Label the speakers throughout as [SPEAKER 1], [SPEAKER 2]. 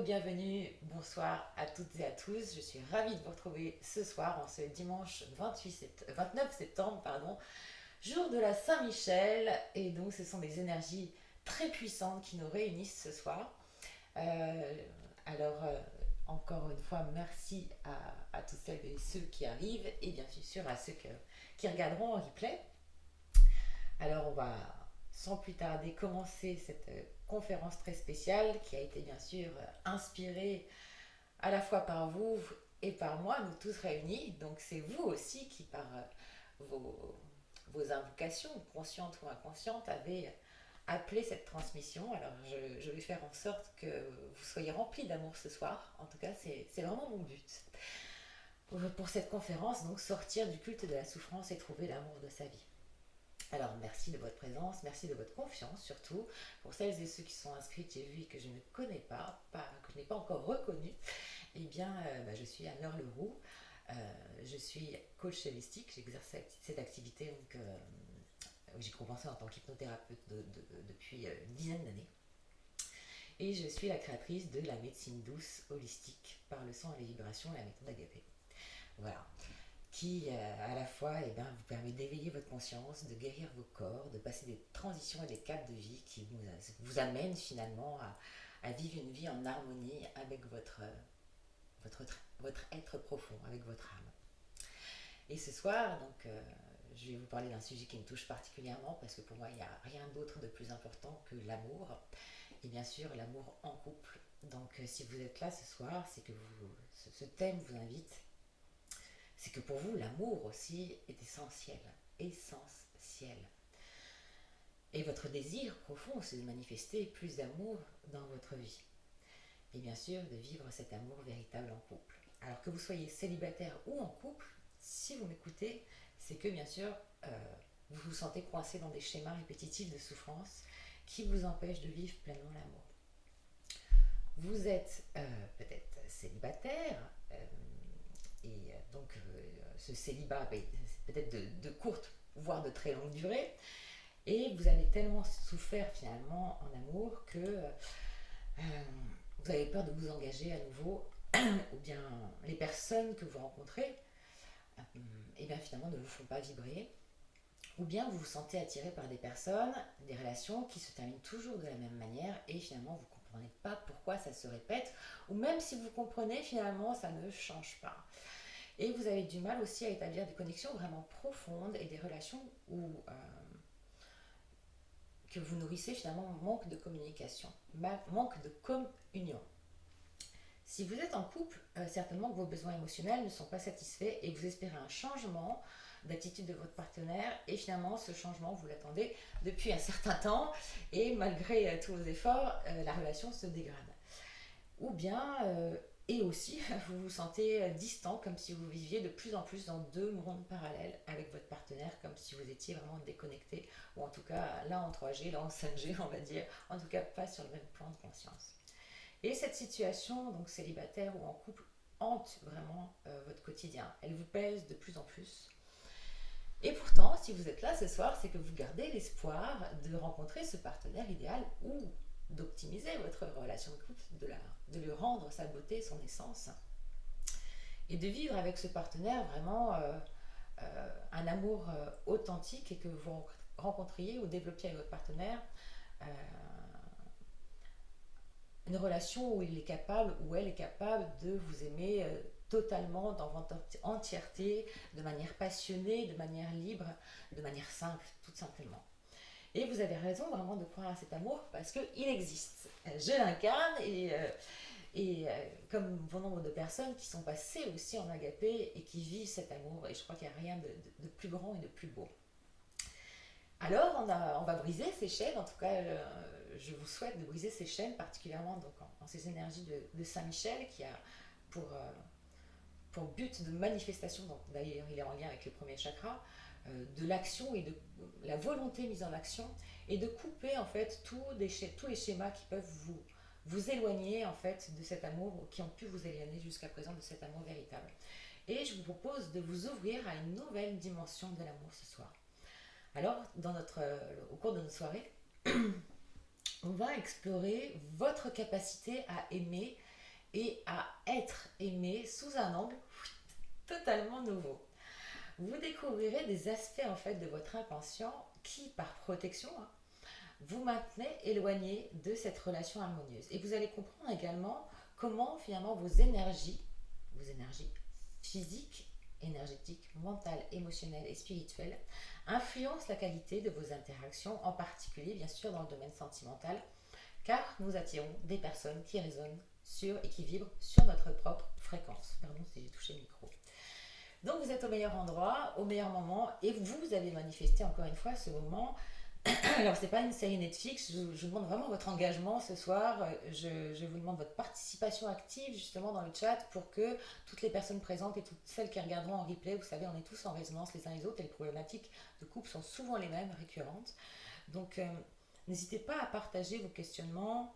[SPEAKER 1] bienvenue, bonsoir à toutes et à tous. Je suis ravie de vous retrouver ce soir, en ce dimanche 29 septembre, jour de la Saint-Michel. Et donc, ce sont des énergies très puissantes qui nous réunissent ce soir. Euh, alors, encore une fois, merci à tous celles et ceux qui arrivent et bien sûr à qui regarderont en replay. Alors, on va sans plus tarder commencer cette conférence très spéciale qui a été bien sûr inspirée à la fois par vous et par moi, nous tous réunis. Donc c'est vous aussi qui, par vos, vos invocations, conscientes ou inconscientes, avez appelé cette transmission. Alors je vais faire en sorte que vous soyez remplis d'amour ce soir. En tout cas, c'est vraiment mon but. Pour cette conférence, donc sortir du culte de la souffrance et trouver l'amour de sa vie. Alors merci de votre présence, merci de votre confiance surtout. Pour celles et ceux qui sont inscrits, j'ai vu et que je ne connais pas que je n'ai pas encore reconnu, eh bien je suis Anne-Laure Leroux, je suis coach holistique, j'exerce cette activité j'ai commencé en tant qu'hypnothérapeute depuis une dizaine d'années. Et je suis la créatrice de la médecine douce holistique par le son et les vibrations, la méthode Agapé. Voilà, qui à la fois vous permet d'éveiller votre conscience, de guérir vos corps, de passer des transitions et des caps de vie qui vous amènent finalement à vivre une vie en harmonie avec votre, votre être profond, avec votre âme. Et ce soir, je vais vous parler d'un sujet qui me touche particulièrement parce que pour moi, il n'y a rien d'autre de plus important que l'amour. Et bien sûr, l'amour en couple. Donc si vous êtes là ce soir, c'est que ce thème vous invite, c'est que pour vous, l'amour aussi est essentiel. Essentiel. Et votre désir profond, c'est de manifester plus d'amour dans votre vie. Et bien sûr, de vivre cet amour véritable en couple. Alors que vous soyez célibataire ou en couple, si vous m'écoutez, c'est que bien sûr, vous vous sentez coincé dans des schémas répétitifs de souffrance qui vous empêchent de vivre pleinement l'amour. Vous êtes peut-être célibataire, ce célibat c'est peut-être de courte, voire de très longue durée, et vous avez tellement souffert finalement en amour que vous avez peur de vous engager à nouveau, ou bien les personnes que vous rencontrez, et bien finalement ne vous font pas vibrer, ou bien vous vous sentez attiré par des personnes, des relations qui se terminent toujours de la même manière, et finalement vous ne comprenez pas pourquoi ça se répète, ou même si vous comprenez, finalement ça ne change pas. Et vous avez du mal aussi à établir des connexions vraiment profondes et des relations que vous nourrissez finalement manque de communication, manque de communion. Si vous êtes en couple, certainement que vos besoins émotionnels ne sont pas satisfaits et que vous espérez un changement d'attitude de votre partenaire et finalement ce changement vous l'attendez depuis un certain temps et malgré tous vos efforts, la relation se dégrade. Ou bien, et aussi, vous vous sentez distant, comme si vous viviez de plus en plus dans deux mondes parallèles avec votre partenaire, comme si vous étiez vraiment déconnecté, ou en tout cas là en 3G, là en 5G, on va dire, en tout cas pas sur le même plan de conscience. Et cette situation, donc célibataire ou en couple, hante vraiment votre quotidien. Elle vous pèse de plus en plus. Et pourtant, si vous êtes là ce soir, c'est que vous gardez l'espoir de rencontrer ce partenaire idéal ou d'optimiser votre relation de couple, de lui rendre sa beauté, son essence, et de vivre avec ce partenaire vraiment un amour authentique et que vous rencontriez ou développiez avec votre partenaire une relation où il est capable ou elle est capable de vous aimer totalement dans votre entièreté, de manière passionnée, de manière libre, de manière simple, tout simplement. Et vous avez raison vraiment de croire à cet amour parce qu'il existe. Je l'incarne comme bon nombre de personnes qui sont passées aussi en agapé et qui vivent cet amour. Et je crois qu'il n'y a rien de plus grand et de plus beau. Alors, on va briser ces chaînes, en tout cas, je vous souhaite de briser ces chaînes, particulièrement donc, en ces énergies de Saint-Michel, qui a pour but de manifestation, donc d'ailleurs il est en lien avec le premier chakra, de l'action et de la volonté mise en action, et de couper en fait tous les schémas qui peuvent vous éloigner en fait de cet amour, ou qui ont pu vous éloigner jusqu'à présent de cet amour véritable. Et je vous propose de vous ouvrir à une nouvelle dimension de l'amour ce soir. Alors, au cours de notre soirée, on va explorer votre capacité à aimer et à être aimé sous un angle totalement nouveau. Vous découvrirez des aspects en fait de votre inconscient qui, par protection, vous maintenez éloigné de cette relation harmonieuse. Et vous allez comprendre également comment finalement vos énergies physiques, énergétiques, mentales, émotionnelles et spirituelles, influencent la qualité de vos interactions, en particulier bien sûr dans le domaine sentimental, car nous attirons des personnes qui résonnent sur et qui vibrent sur notre propre fréquence. Pardon si j'ai touché le micro. Donc vous êtes au meilleur endroit, au meilleur moment, et vous avez manifesté encore une fois ce moment. Alors c'est pas une série Netflix, je vous demande vraiment votre engagement ce soir, je vous demande votre participation active justement dans le chat pour que toutes les personnes présentes et toutes celles qui regarderont en replay, vous savez on est tous en résonance les uns les autres et les problématiques de couple sont souvent les mêmes, récurrentes. Donc n'hésitez pas à partager vos questionnements,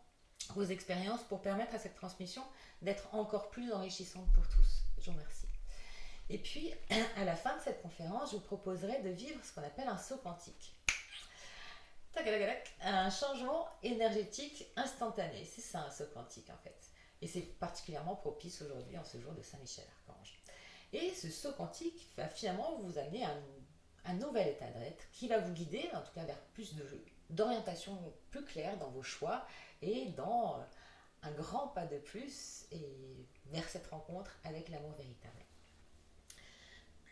[SPEAKER 1] vos expériences pour permettre à cette transmission d'être encore plus enrichissante pour tous. Je vous remercie. Et puis, à la fin de cette conférence, je vous proposerai de vivre ce qu'on appelle un saut quantique. Un changement énergétique instantané. C'est ça un saut quantique en fait. Et c'est particulièrement propice aujourd'hui en ce jour de Saint-Michel-Archange. Et ce saut quantique va finalement vous amener à un nouvel état d'être qui va vous guider, en tout cas vers plus d'orientation plus claire dans vos choix et dans un grand pas de plus et vers cette rencontre avec l'amour véritable.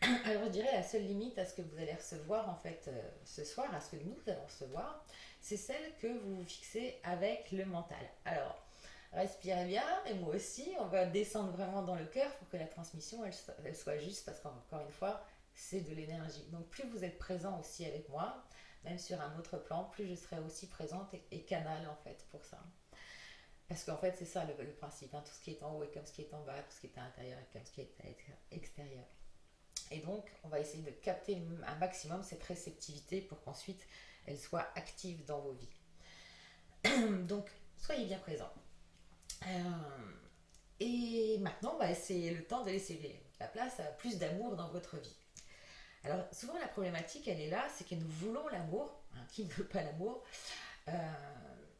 [SPEAKER 1] Alors je dirais la seule limite à ce que vous allez recevoir en fait ce soir, à ce que nous allons recevoir, c'est celle que vous vous fixez avec le mental. Alors respirez bien, et moi aussi, on va descendre vraiment dans le cœur pour que la transmission elle soit juste, parce qu'encore une fois, c'est de l'énergie. Donc plus vous êtes présent aussi avec moi, même sur un autre plan, plus je serai aussi présente et canal en fait pour ça. Parce qu'en fait c'est ça le principe, hein. Tout ce qui est en haut est comme ce qui est en bas, tout ce qui est à l'intérieur est comme ce qui est à l'extérieur. Et donc, on va essayer de capter un maximum cette réceptivité pour qu'ensuite elle soit active dans vos vies. Donc, soyez bien présents. Et maintenant, c'est le temps de laisser la place à plus d'amour dans votre vie. Alors, souvent, la problématique, elle est là, c'est que nous voulons l'amour. Hein, qui ne veut pas l'amour,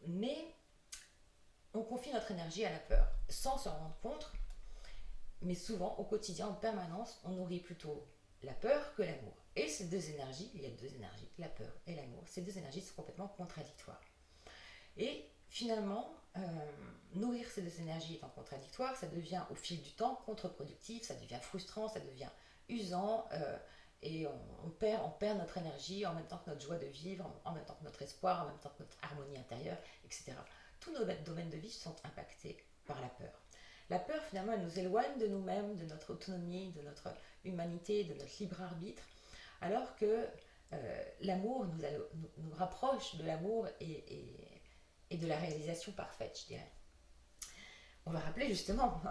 [SPEAKER 1] mais on confie notre énergie à la peur, sans s'en rendre compte. Mais souvent, au quotidien, en permanence, on nourrit plutôt la peur que l'amour. Et ces deux énergies, il y a deux énergies, la peur et l'amour, ces deux énergies sont complètement contradictoires. Et finalement, nourrir ces deux énergies étant contradictoires, ça devient au fil du temps contre-productif, ça devient frustrant, ça devient usant, et on perd notre énergie en même temps que notre joie de vivre, en même temps que notre espoir, en même temps que notre harmonie intérieure, etc. Tous nos domaines de vie sont impactés par la peur. La peur, finalement, elle nous éloigne de nous-mêmes, de notre autonomie, de notre humanité, de notre libre arbitre, alors que l'amour nous rapproche de l'amour et de la réalisation parfaite, je dirais. On va rappeler justement,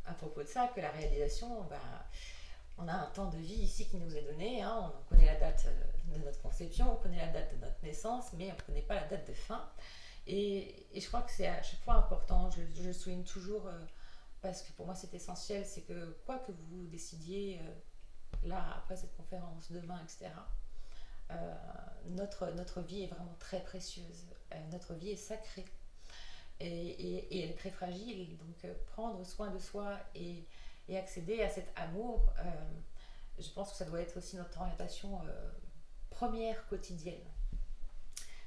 [SPEAKER 1] à propos de ça, que la réalisation, on a un temps de vie ici qui nous est donné, hein, on connaît la date de notre conception, on connaît la date de notre naissance, mais on ne connaît pas la date de fin. Et je crois que c'est à chaque fois important, je le souligne toujours, parce que pour moi c'est essentiel, c'est que quoi que vous décidiez là, après cette conférence, demain, etc., notre vie est vraiment très précieuse, notre vie est sacrée et elle est très fragile, donc prendre soin de soi et accéder à cet amour, je pense que ça doit être aussi notre orientation première quotidienne.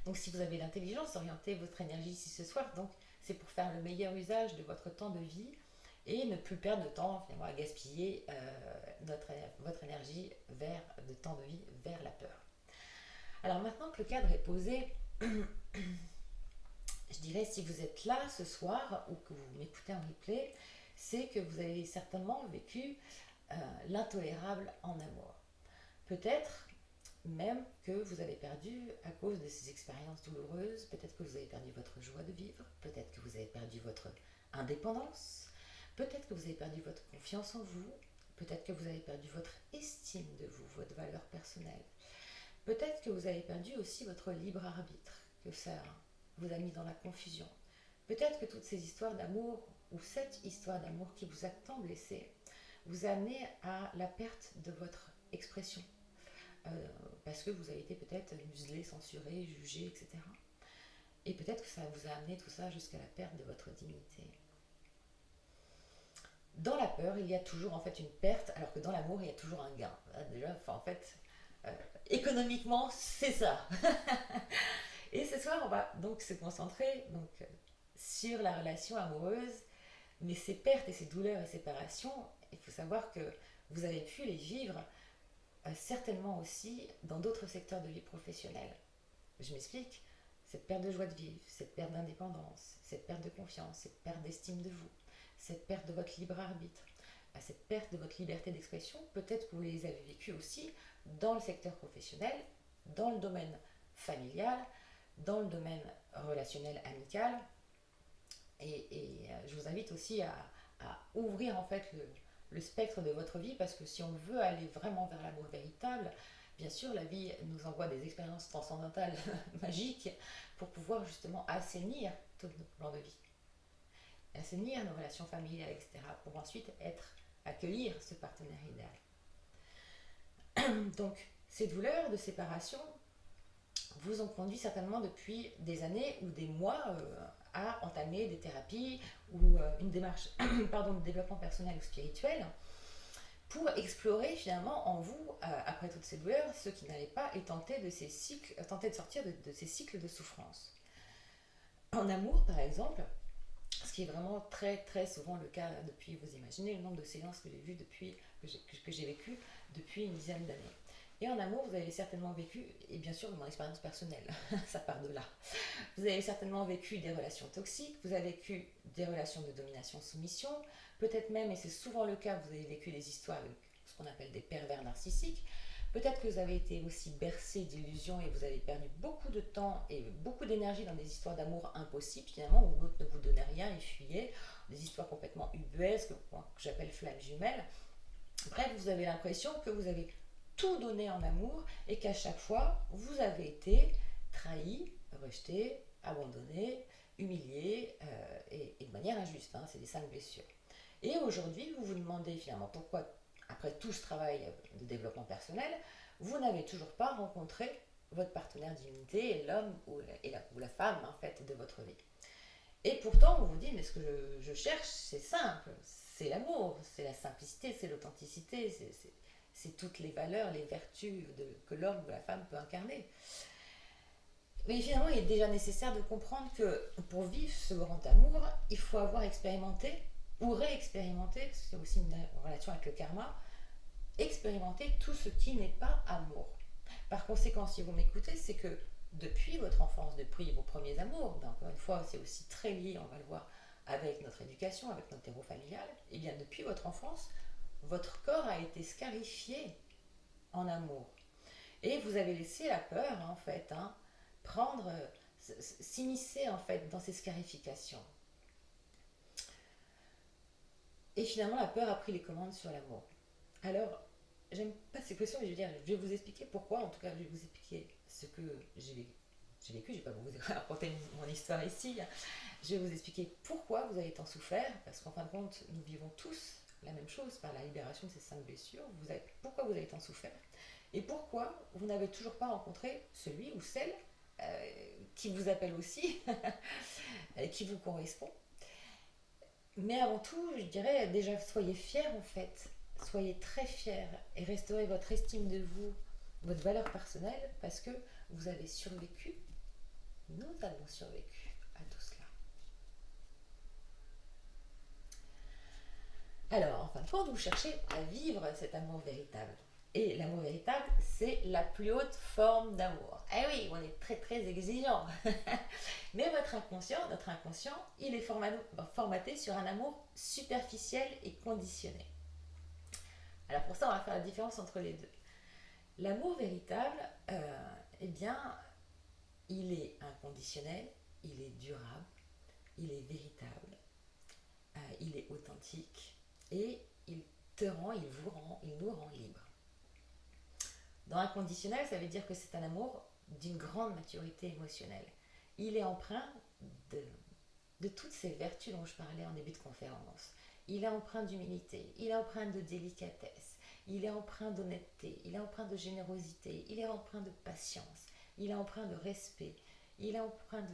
[SPEAKER 1] Donc si vous avez l'intelligence d'orienter votre énergie ici ce soir, donc c'est pour faire le meilleur usage de votre temps de vie et ne plus perdre de temps finalement à gaspiller votre énergie vers de temps de vie vers la peur. Alors maintenant que le cadre est posé, je dirais si vous êtes là ce soir ou que vous m'écoutez en replay, c'est que vous avez certainement vécu l'intolérable en amour. Peut-être même que vous avez perdu à cause de ces expériences douloureuses, peut-être que vous avez perdu votre joie de vivre, peut-être que vous avez perdu votre indépendance, peut-être que vous avez perdu votre confiance en vous, peut-être que vous avez perdu votre estime de vous, votre valeur personnelle, peut-être que vous avez perdu aussi votre libre arbitre, que ça vous a mis dans la confusion. Peut-être que toutes ces histoires d'amour, ou cette histoire d'amour qui vous a tant blessé, vous a amené à la perte de votre expression. Parce que vous avez été peut-être muselé, censuré, jugé, etc. Et peut-être que ça vous a amené tout ça jusqu'à la perte de votre dignité. Dans la peur, il y a toujours en fait une perte, alors que dans l'amour, il y a toujours un gain. Déjà, enfin, en fait, euh, économiquement, c'est ça. Et ce soir, on va donc se concentrer sur la relation amoureuse, mais ces pertes et ces douleurs et séparations, il faut savoir que vous avez pu les vivre certainement aussi dans d'autres secteurs de vie professionnelle. Je m'explique. Cette perte de joie de vivre, cette perte d'indépendance, cette perte de confiance, cette perte d'estime de vous, cette perte de votre libre arbitre, cette perte de votre liberté d'expression, peut-être que vous les avez vécues aussi dans le secteur professionnel, dans le domaine familial, dans le domaine relationnel amical. Je vous invite aussi à ouvrir en fait le spectre de votre vie, parce que si on veut aller vraiment vers l'amour véritable, bien sûr, la vie nous envoie des expériences transcendantales magiques pour pouvoir justement assainir tout notre plan de vie, assainir nos relations familiales, etc., pour ensuite accueillir ce partenaire idéal. Donc, ces douleurs de séparation vous ont conduit certainement depuis des années ou des mois à entamer des thérapies ou une démarche de développement personnel ou spirituel pour explorer finalement en vous, après toutes ces douleurs, ce qui n'allait pas et tenter de sortir de ces cycles de souffrance. En amour, par exemple, ce qui est vraiment très très souvent le cas depuis, vous imaginez le nombre de séances que j'ai vues que j'ai vécues depuis une dizaine d'années. Et en amour, vous avez certainement vécu, et bien sûr mon expérience personnelle, ça part de là. Vous avez certainement vécu des relations toxiques, vous avez vécu des relations de domination-soumission, peut-être même, et c'est souvent le cas, vous avez vécu des histoires avec ce qu'on appelle des pervers narcissiques. Peut-être que vous avez été aussi bercé d'illusions et vous avez perdu beaucoup de temps et beaucoup d'énergie dans des histoires d'amour impossibles finalement, où l'autre ne vous donnait rien et fuyait, des histoires complètement ubuesques, que j'appelle flammes jumelles. Bref, vous avez l'impression que vous avez tout donné en amour et qu'à chaque fois, vous avez été trahi, rejeté, abandonné, humilié et de manière injuste. Hein, c'est des 5 blessures. Et aujourd'hui, vous vous demandez finalement pourquoi, après tout ce travail de développement personnel, vous n'avez toujours pas rencontré votre partenaire d'unité, l'homme ou la femme en fait de votre vie. Et pourtant, on vous dit, mais ce que je cherche, c'est simple, c'est l'amour, c'est la simplicité, c'est l'authenticité, c'est toutes les valeurs, les vertus que l'homme ou la femme peut incarner. Mais finalement, il est déjà nécessaire de comprendre que pour vivre ce grand amour, il faut avoir expérimenté ou réexpérimenté, parce que c'est aussi une relation avec le karma, expérimenter tout ce qui n'est pas amour. Par conséquent, si vous m'écoutez, c'est que depuis votre enfance, depuis vos premiers amours, encore une fois, c'est aussi très lié, on va le voir, avec notre éducation, avec notre terreau familial, et bien depuis votre enfance, votre corps a été scarifié en amour. Et vous avez laissé la peur, en fait, prendre, s'immiscer, en fait, dans ces scarifications. Et finalement, la peur a pris les commandes sur l'amour. Alors, j'aime pas ces questions, mais je vais vous expliquer pourquoi. En tout cas, je vais vous expliquer ce que j'ai vécu. Je ne vais pas vous raconter mon histoire ici. Je vais vous expliquer pourquoi vous avez tant souffert, parce qu'en fin de compte, nous vivons tous la même chose par la libération de ces 5 blessures. Pourquoi vous avez tant souffert et pourquoi vous n'avez toujours pas rencontré celui ou celle qui vous appelle aussi, qui vous correspond. Mais avant tout, je dirais déjà, soyez fiers en fait. Soyez très fiers et restaurez votre estime de vous, votre valeur personnelle, parce que vous avez survécu. Nous avons survécu à tout cela. Alors, en fin de compte, vous cherchez à vivre cet amour véritable. Et l'amour véritable, c'est la plus haute forme d'amour. Eh oui, on est très très exigeant. Mais notre inconscient, il est formaté sur un amour superficiel et conditionné. Alors pour ça, on va faire la différence entre les deux. L'amour véritable, eh bien, il est inconditionnel, il est durable, il est véritable, il est authentique et il nous rend libre. Dans inconditionnel, ça veut dire que c'est un amour d'une grande maturité émotionnelle. Il est empreint de toutes ces vertus dont je parlais en début de conférence. Il est empreint d'humilité, il est empreint de délicatesse, il est empreint d'honnêteté, il est empreint de générosité, il est empreint de patience, il est empreint de respect, il est empreint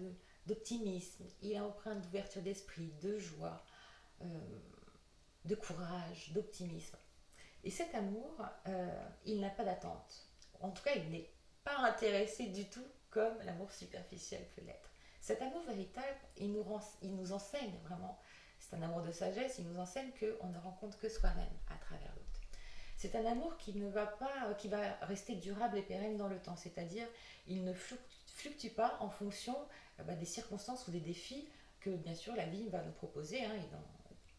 [SPEAKER 1] d'optimisme, il est empreint d'ouverture d'esprit, de joie. de courage, d'optimisme. Et cet amour, il n'a pas d'attente. En tout cas, il n'est pas intéressé du tout comme l'amour superficiel peut l'être. Cet amour véritable, il nous enseigne vraiment. C'est un amour de sagesse, il nous enseigne qu'on ne rencontre que soi-même à travers l'autre. C'est un amour qui ne va pas, qui va rester durable et pérenne dans le temps, c'est-à-dire il ne fluctue pas en fonction des circonstances ou des défis que bien sûr la vie va nous proposer, hein,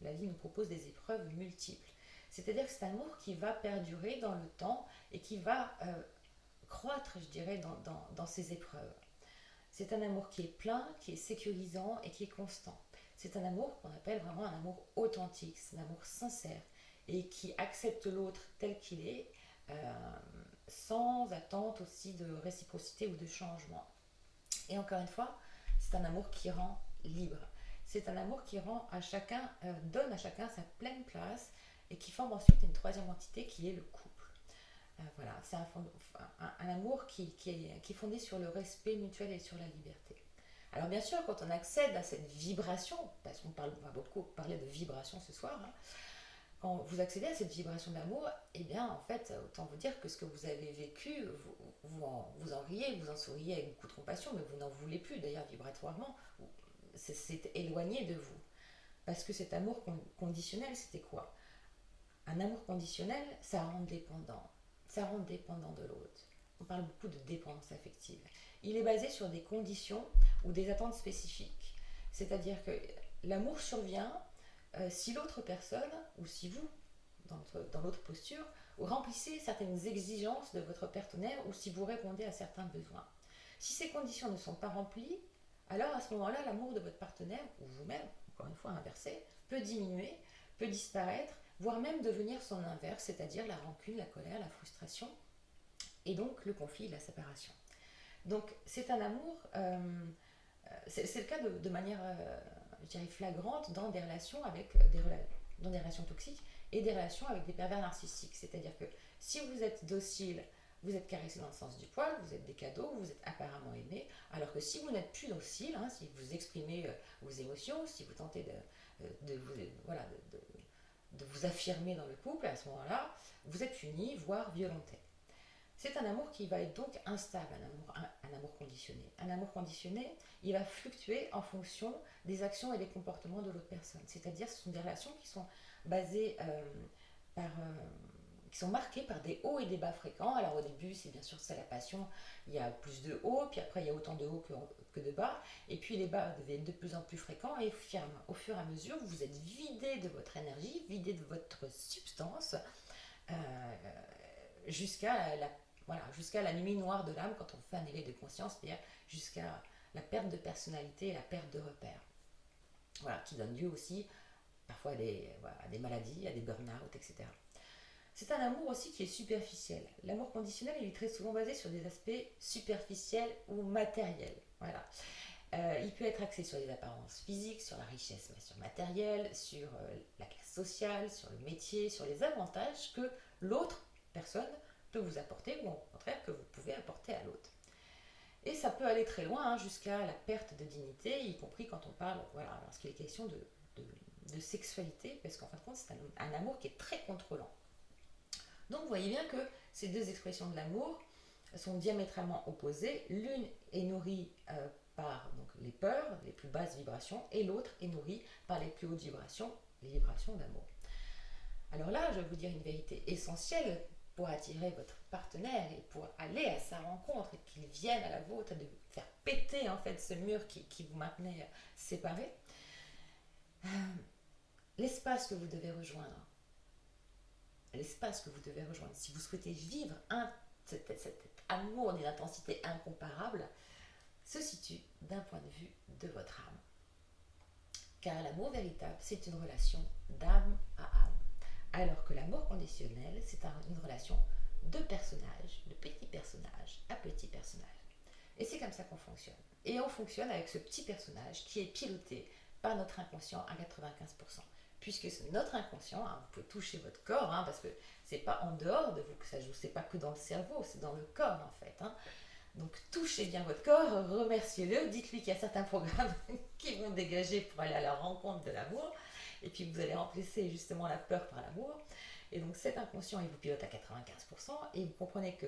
[SPEAKER 1] la vie nous propose des épreuves multiples. C'est-à-dire que c'est un amour qui va perdurer dans le temps et qui va croître, je dirais, dans ces épreuves. C'est un amour qui est plein, qui est sécurisant et qui est constant. C'est un amour qu'on appelle vraiment un amour authentique, c'est un amour sincère et qui accepte l'autre tel qu'il est, euh, sans attente aussi de réciprocité ou de changement. Et encore une fois, c'est un amour qui rend libre. C'est un amour qui rend à chacun, donne à chacun sa pleine place et qui forme ensuite une troisième entité qui est le couple. Voilà, c'est un amour qui est fondé sur le respect mutuel et sur la liberté. Alors bien sûr, quand on accède à cette vibration, parce on va beaucoup parler de vibration ce soir, hein, quand vous accédez à cette vibration d'amour, eh bien en fait, autant vous dire que ce que vous avez vécu, vous en riez, vous en souriez avec beaucoup de compassion, mais vous n'en voulez plus d'ailleurs vibratoirement, c'est éloigné de vous. Parce que cet amour conditionnel, c'était quoi? Un amour conditionnel, ça rend dépendant. Ça rend dépendant de l'autre. On parle beaucoup de dépendance affective. Il est basé sur des conditions ou des attentes spécifiques. C'est-à-dire que l'amour survient si l'autre personne, ou si vous, dans l'autre posture, vous remplissez certaines exigences de votre partenaire ou si vous répondez à certains besoins. Si ces conditions ne sont pas remplies, alors à ce moment-là, l'amour de votre partenaire, ou vous-même, encore une fois inversé, peut diminuer, peut disparaître, voire même devenir son inverse, c'est-à-dire la rancune, la colère, la frustration, et donc le conflit, la séparation. Donc c'est un amour, c'est le cas de manière, je dirais, flagrante dans des relations dans des relations toxiques et des relations avec des pervers narcissiques. C'est-à-dire que si vous êtes docile, vous êtes caressé dans le sens du poil, vous êtes des cadeaux, vous êtes apparemment aimé, alors que si vous n'êtes plus docile, hein, si vous exprimez vos émotions, si vous tentez de vous affirmer dans le couple, à ce moment-là, vous êtes puni, voire violenté. C'est un amour qui va être donc instable, un amour conditionné. Un amour conditionné, il va fluctuer en fonction des actions et des comportements de l'autre personne. C'est-à-dire ce sont des relations qui sont basées qui sont marquées par des hauts et des bas fréquents. Alors au début, c'est la passion, il y a plus de hauts, puis après il y a autant de hauts que de bas, et puis les bas deviennent de plus en plus fréquents, et au fur et à mesure, vous êtes vidé de votre énergie, vidé de votre substance, euh, jusqu'à jusqu'à la nuit noire de l'âme quand on fait un éveil de conscience, c'est-à-dire jusqu'à la perte de personnalité et la perte de repères. Voilà, qui donne lieu aussi parfois à des maladies, à des burn-out, etc. C'est un amour aussi qui est superficiel. L'amour conditionnel, il est très souvent basé sur des aspects superficiels ou matériels. Voilà. Il peut être axé sur les apparences physiques, sur la richesse sur matérielle, sur la classe sociale, sur le métier, sur les avantages que l'autre personne peut vous apporter ou au contraire que vous pouvez apporter à l'autre. Et ça peut aller très loin, hein, jusqu'à la perte de dignité, y compris quand on parle, voilà, lorsqu'il est question de sexualité, parce qu'en fin de compte, c'est un amour qui est très contrôlant. Donc vous voyez bien que ces deux expressions de l'amour sont diamétralement opposées. L'une est nourrie par donc, les peurs, les plus basses vibrations, et l'autre est nourrie par les plus hautes vibrations, les vibrations d'amour. Alors là, je vais vous dire une vérité essentielle pour attirer votre partenaire et pour aller à sa rencontre et qu'il vienne à la vôtre, de faire péter en fait ce mur qui vous maintenait séparés. L'espace que vous devez rejoindre, si vous souhaitez vivre cet amour d'une intensité incomparable, se situe d'un point de vue de votre âme. Car l'amour véritable, c'est une relation d'âme à âme. Alors que l'amour conditionnel, c'est une relation de personnage, de petit personnage à petit personnage. Et c'est comme ça qu'on fonctionne. Et on fonctionne avec ce petit personnage qui est piloté par notre inconscient à 95%. Puisque c'est notre inconscient, hein, vous pouvez toucher votre corps, hein, parce que c'est pas en dehors de vous que ça joue, c'est pas que dans le cerveau, c'est dans le corps en fait. Hein. Donc touchez bien votre corps, remerciez-le, dites-lui qu'il y a certains programmes qui vont dégager pour aller à la rencontre de l'amour, et puis vous allez remplacer justement la peur par l'amour. Et donc cet inconscient, il vous pilote à 95%, et vous comprenez que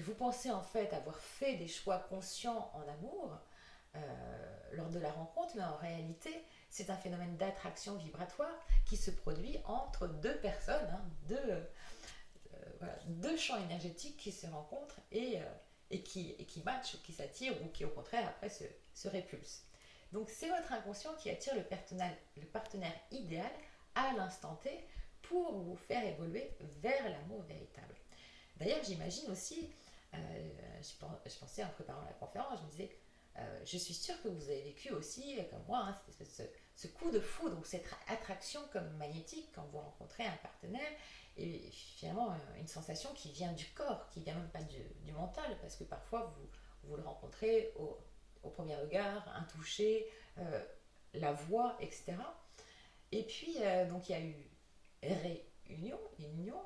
[SPEAKER 1] vous pensez en fait avoir fait des choix conscients en amour lors de la rencontre, mais en réalité, c'est un phénomène d'attraction vibratoire qui se produit entre deux personnes, hein, voilà, deux champs énergétiques qui se rencontrent et qui matchent, ou qui s'attirent, ou qui au contraire après se répulsent. Donc c'est votre inconscient qui attire le partenaire idéal à l'instant T pour vous faire évoluer vers l'amour véritable. D'ailleurs, j'imagine aussi, je pensais en préparant la conférence, je me disais, je suis sûre que vous avez vécu aussi, comme moi, hein, ce coup de foudre ou cette attraction comme magnétique quand vous rencontrez un partenaire, et finalement une sensation qui vient du corps, qui vient même pas du mental, parce que parfois vous le rencontrez au premier regard, un toucher, la voix, etc. Et puis, donc il y a eu union,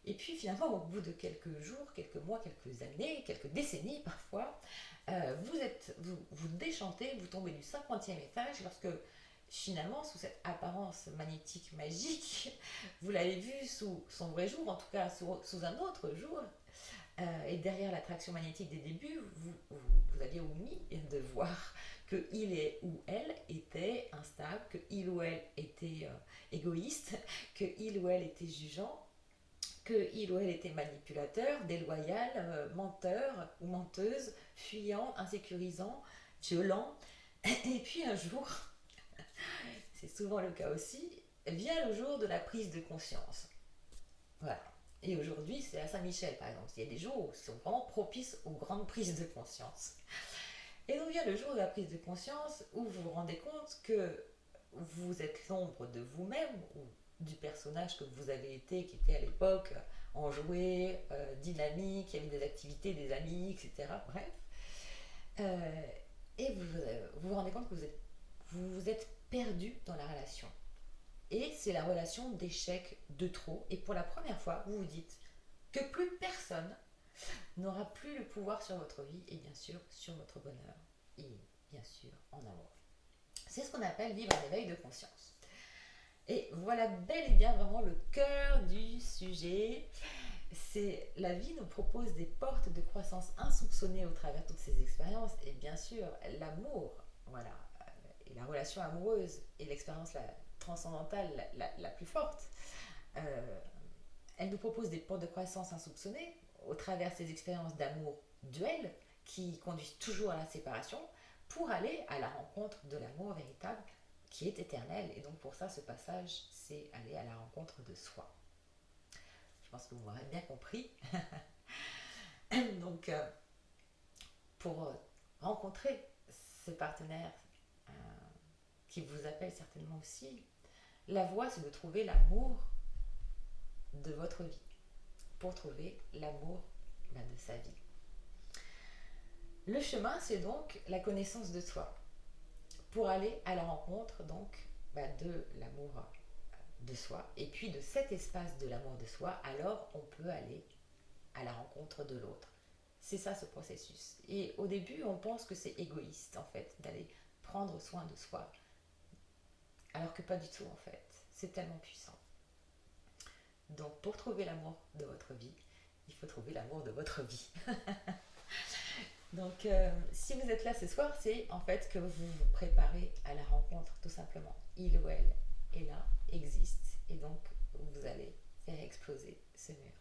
[SPEAKER 1] et puis finalement, au bout de quelques jours, quelques mois, quelques années, quelques décennies parfois, vous déchantez, vous tombez du 50e étage lorsque finalement, sous cette apparence magnétique magique, vous l'avez vu sous son vrai jour, en tout cas sous un autre jour, et derrière l'attraction magnétique des débuts, vous aviez omis de voir que il ou elle était instable, que il ou elle était égoïste, que il ou elle était jugeant, que il ou elle était manipulateur, déloyal, menteur ou menteuse, fuyant, insécurisant, violent. Et puis un jour, c'est souvent le cas aussi, vient le jour de la prise de conscience. Voilà. Et aujourd'hui, c'est à Saint-Michel, par exemple. Il y a des jours qui sont vraiment propices aux grandes prises de conscience. Et donc vient le jour de la prise de conscience où vous vous rendez compte que vous êtes l'ombre de vous-même ou du personnage que vous avez été, qui était à l'époque enjoué, dynamique, il y avait des activités, des amis, etc. Bref. Et vous vous rendez compte que vous vous êtes perdu dans la relation. Et c'est la relation d'échec de trop. Et pour la première fois, vous vous dites que plus personne n'aura plus le pouvoir sur votre vie et bien sûr sur votre bonheur et bien sûr en amour. C'est ce qu'on appelle vivre un éveil de conscience. Et voilà bel et bien vraiment le cœur du sujet. C'est la vie nous propose des portes de croissance insoupçonnées au travers de toutes ces expériences et bien sûr l'amour, voilà, et la relation amoureuse et l'expérience transcendantale la plus forte. Elle nous propose des portes de croissance insoupçonnées au travers de ces expériences d'amour duel qui conduisent toujours à la séparation pour aller à la rencontre de l'amour véritable qui est éternel. Et donc pour ça, ce passage, c'est aller à la rencontre de soi. Je pense que vous m'aurez bien compris. Donc, pour rencontrer ce partenaire qui vous appelle certainement aussi, la voie, c'est de trouver l'amour de votre vie, pour trouver l'amour de sa vie. Le chemin, c'est donc la connaissance de soi, pour aller à la rencontre donc de l'amour de soi, et puis de cet espace de l'amour de soi, alors on peut aller à la rencontre de l'autre. C'est ça ce processus. Et au début, on pense que c'est égoïste en fait, d'aller prendre soin de soi, alors que pas du tout en fait. C'est tellement puissant. Donc pour trouver l'amour de votre vie, il faut trouver l'amour de votre vie. Donc si vous êtes là ce soir, c'est en fait que vous vous préparez à la rencontre tout simplement. Il ou elle est là, existe, et donc vous allez faire exploser ce mur.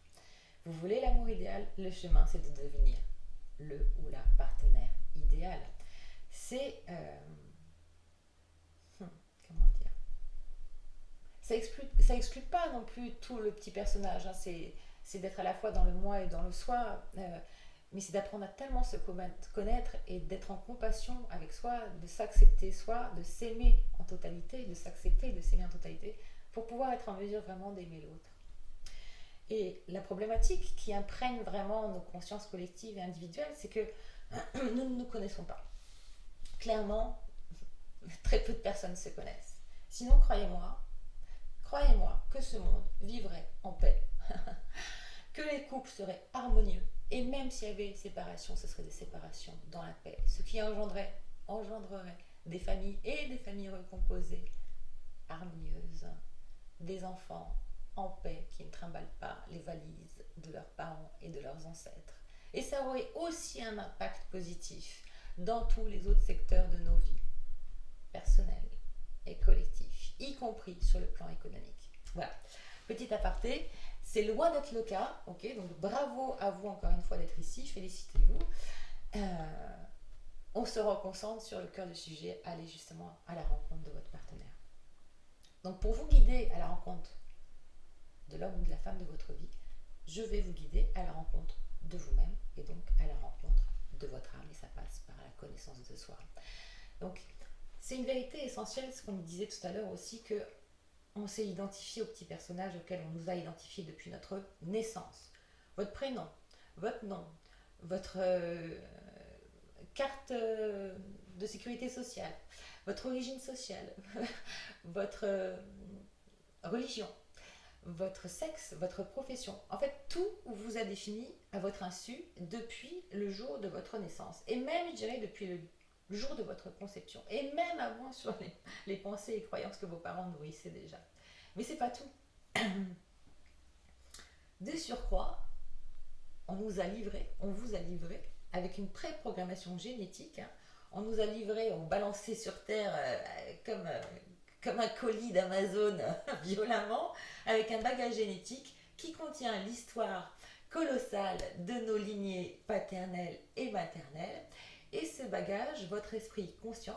[SPEAKER 1] Vous voulez l'amour idéal, le chemin c'est de devenir le ou la partenaire idéal. C'est comment dire, ça exclut pas non plus tout le petit personnage, hein. C'est d'être à la fois dans le moi et dans le soi, mais c'est d'apprendre à tellement se connaître et d'être en compassion avec soi, de s'accepter soi, de s'aimer en totalité, de s'accepter et de s'aimer en totalité pour pouvoir être en mesure vraiment d'aimer l'autre. Et la problématique qui imprègne vraiment nos consciences collectives et individuelles, c'est que nous ne nous connaissons pas. Clairement, très peu de personnes se connaissent. Sinon, croyez-moi que ce monde vivrait en paix. que les couples seraient harmonieux. Et même s'il y avait séparation, ce seraient des séparations dans la paix, ce qui engendrerait des familles et des familles recomposées, harmonieuses, des enfants en paix qui ne trimballent pas les valises de leurs parents et de leurs ancêtres. Et ça aurait aussi un impact positif dans tous les autres secteurs de nos vies, personnelles et collectives, y compris sur le plan économique. Voilà, petit aparté, c'est loin d'être le cas, ok? Donc bravo à vous encore une fois d'être ici, félicitez-vous. On se reconcentre sur le cœur du sujet, allez justement à la rencontre de votre partenaire. Donc pour vous guider à la rencontre de l'homme ou de la femme de votre vie, je vais vous guider à la rencontre de vous-même et donc à la rencontre de votre âme, et ça passe par la connaissance de soi. Donc c'est une vérité essentielle, ce qu'on me disait tout à l'heure aussi, que on s'est identifié au petit personnage auquel on nous a identifié depuis notre naissance. Votre prénom, votre nom, votre carte de sécurité sociale, votre origine sociale, votre religion, votre sexe, votre profession. En fait, tout vous a défini à votre insu depuis le jour de votre naissance. Et même, je dirais, depuis le jour de votre conception. Et même avant sur les pensées et croyances que vos parents nourrissaient déjà. Mais c'est pas tout. De surcroît, on vous a livré avec une préprogrammation génétique. Hein, on nous a livré, on balancé sur Terre comme un colis d'Amazon violemment, avec un bagage génétique qui contient l'histoire colossale de nos lignées paternelles et maternelles. Et ce bagage, votre esprit conscient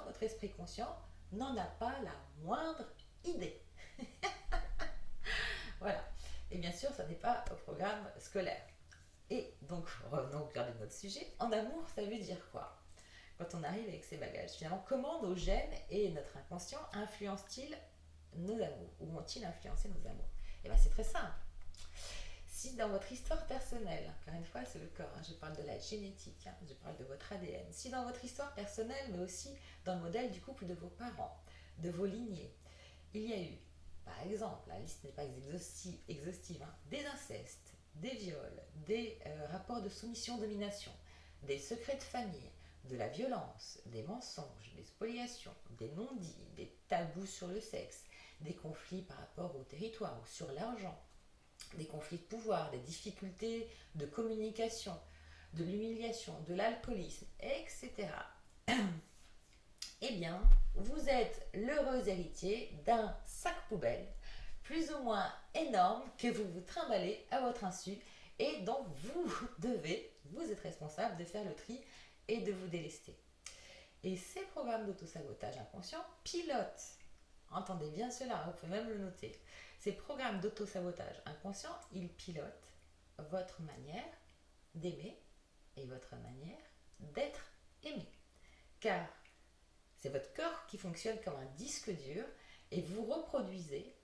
[SPEAKER 1] n'en a pas la moindre idée. Voilà. Et bien sûr, ça n'est pas au programme scolaire. Et donc, revenons au cœur de notre sujet. En amour, ça veut dire quoi? Quand on arrive avec ces bagages, finalement, comment nos gènes et notre inconscient influencent-ils nos amours? Ou ont-ils influencé nos amours? Et bien, c'est très simple. Si dans votre histoire personnelle, car une fois c'est le corps, hein, je parle de la génétique, hein, je parle de votre ADN, si dans votre histoire personnelle, mais aussi dans le modèle du couple de vos parents, de vos lignées, il y a eu, par exemple, la liste n'est pas exhaustive, hein, des incestes, des viols, des rapports de soumission-domination, des secrets de famille, de la violence, des mensonges, des spoliations, des non-dits, des tabous sur le sexe, des conflits par rapport au territoire ou sur l'argent, des conflits de pouvoir, des difficultés de communication, de l'humiliation, de l'alcoolisme, etc. Eh bien, vous êtes l'heureux héritier d'un sac poubelle plus ou moins énorme que vous vous trimballez à votre insu et dont vous êtes responsable de faire le tri et de vous délester. Et ces programmes d'autosabotage inconscient pilotent, entendez bien cela, vous pouvez même le noter, ces programmes d'autosabotage inconscient, ils pilotent votre manière d'aimer et votre manière d'être aimé. Car c'est votre corps qui fonctionne comme un disque dur et vous reproduisez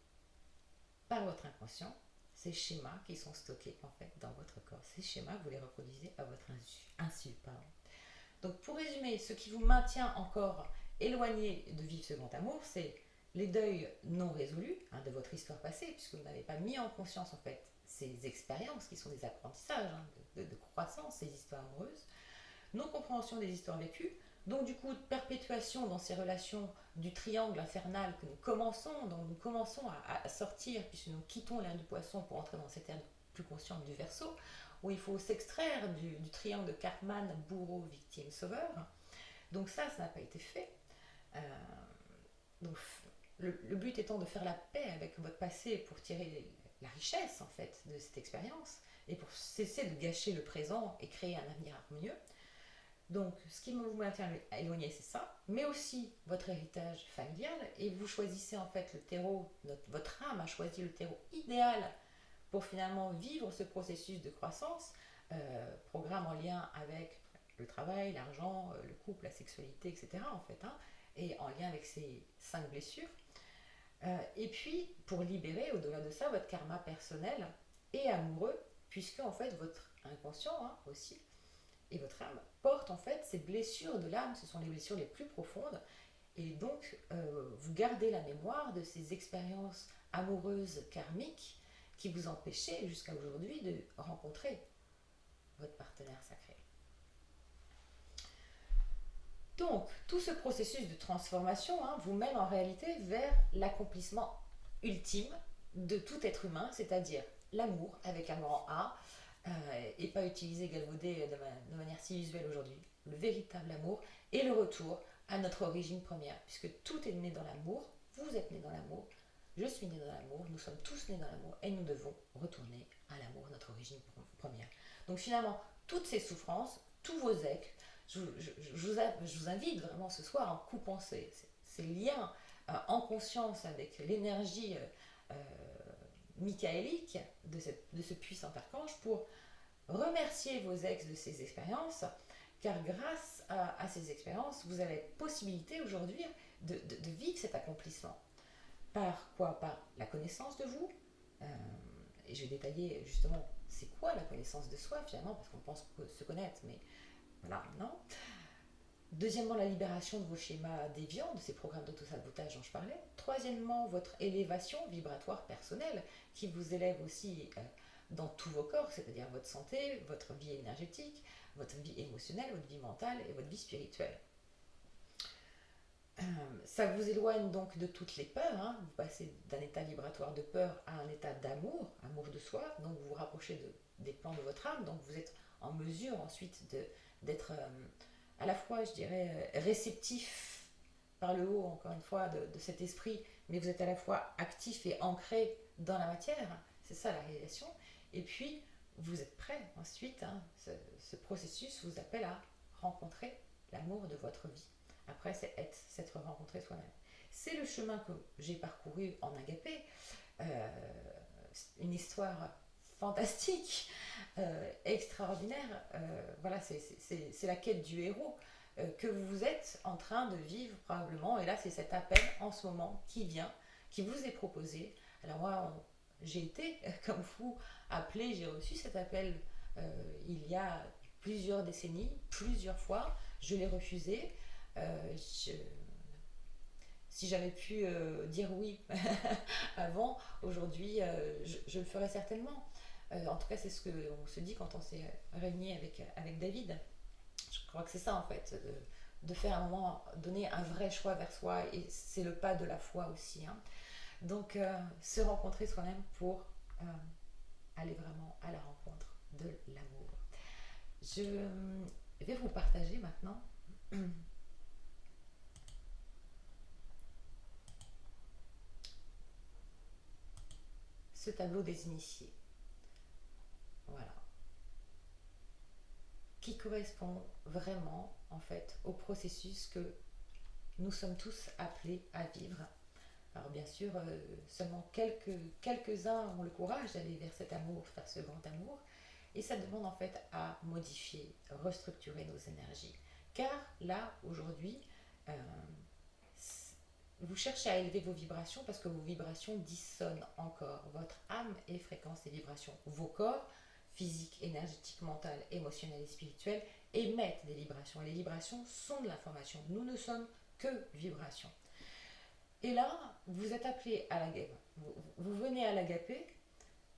[SPEAKER 1] par votre inconscient ces schémas qui sont stockés en fait dans votre corps. Ces schémas, vous les reproduisez à votre insu. Donc pour résumer, ce qui vous maintient encore éloigné de vivre ce grand amour, c'est les deuils non résolus hein, de votre histoire passée, puisque vous n'avez pas mis en conscience en fait ces expériences qui sont des apprentissages hein, de croissance, ces histoires amoureuses, non-compréhension des histoires vécues, donc du coup perpétuation dans ces relations du triangle infernal que nous commençons, dont nous commençons à sortir, puisque nous quittons l'ère du poisson pour entrer dans cette ère plus consciente du Verseau, où il faut s'extraire du triangle de Cartman, bourreau, victime, sauveur. Donc ça n'a pas été fait. Donc le but étant de faire la paix avec votre passé pour tirer la richesse en fait de cette expérience et pour cesser de gâcher le présent et créer un avenir harmonieux. Donc ce qui vous maintient éloigné, c'est ça, mais aussi votre héritage familial, et vous choisissez en fait le terreau, votre âme a choisi le terreau idéal pour finalement vivre ce processus de croissance, programme en lien avec le travail, l'argent, le couple, la sexualité, etc. en fait, hein, et en lien avec ces 5 blessures. Et puis, pour libérer au-delà de ça votre karma personnel et amoureux, puisque en fait votre inconscient hein, aussi, et votre âme porte en fait ces blessures de l'âme, ce sont les blessures les plus profondes, et donc vous gardez la mémoire de ces expériences amoureuses karmiques qui vous empêchait jusqu'à aujourd'hui de rencontrer votre partenaire sacré. Donc, tout ce processus de transformation vous mène en réalité vers l'accomplissement ultime de tout être humain, c'est-à-dire l'amour avec un grand A, et pas utilisé, galvaudé de manière si usuelle aujourd'hui. Le véritable amour et le retour à notre origine première, puisque tout est né dans l'amour, vous êtes né dans l'amour, je suis né dans l'amour, nous sommes tous nés dans l'amour, et nous devons retourner à l'amour, notre origine première. Donc finalement, toutes ces souffrances, tous vos ex, je vous invite vraiment ce soir en coupant ces liens en conscience avec l'énergie michaélique de ce puissant archange pour remercier vos ex de ces expériences, car grâce à ces expériences, vous avez la possibilité aujourd'hui de vivre cet accomplissement. Par quoi? Par la connaissance de vous, et je vais détailler justement c'est quoi la connaissance de soi finalement, parce qu'on pense se connaître, mais voilà, non. Deuxièmement, la libération de vos schémas déviants, de ces programmes d'autosabotage dont je parlais. Troisièmement, votre élévation vibratoire personnelle, qui vous élève aussi dans tous vos corps, c'est-à-dire votre santé, votre vie énergétique, votre vie émotionnelle, votre vie mentale et votre vie spirituelle. Ça vous éloigne donc de toutes les peurs, vous passez d'un état vibratoire de peur à un état d'amour, amour de soi, donc vous vous rapprochez des plans de votre âme, donc vous êtes en mesure ensuite d'être à la fois, je dirais, réceptif par le haut, encore une fois, de cet esprit, mais vous êtes à la fois actif et ancré dans la matière, c'est ça la réalisation, et puis vous êtes prêt ensuite, ce processus vous appelle à rencontrer l'amour de votre vie. Après, c'est s'être rencontré soi-même. C'est le chemin que j'ai parcouru en agapé, une histoire fantastique, extraordinaire. Voilà, c'est la quête du héros que vous êtes en train de vivre probablement. Et là, c'est cet appel en ce moment qui vient, qui vous est proposé. Alors moi, j'ai été, comme vous, appelé, j'ai reçu cet appel il y a plusieurs décennies, plusieurs fois. Je l'ai refusé. Si j'avais pu dire oui avant, aujourd'hui, je le ferais certainement. En tout cas, c'est ce qu'on se dit quand on s'est réunis avec David. Je crois que c'est ça en fait, de faire un moment, donner un vrai choix vers soi, et c'est le pas de la foi aussi. Donc, se rencontrer soi-même pour aller vraiment à la rencontre de l'amour. Je vais vous partager maintenant ce tableau des initiés. Voilà. Qui correspond vraiment, en fait, au processus que nous sommes tous appelés à vivre. Alors bien sûr, seulement quelques-uns ont le courage d'aller vers cet amour, vers ce grand amour, et ça demande en fait à modifier, restructurer nos énergies. Car là, aujourd'hui, vous cherchez à élever vos vibrations parce que vos vibrations dissonnent encore. Votre âme est fréquence et vibration. Vos corps, physique, énergétique, mental, émotionnel et spirituel, émettent des vibrations. Et les vibrations sont de l'information. Nous ne sommes que vibrations. Et là, vous êtes appelé à l'agapé. Vous venez à l'agapé.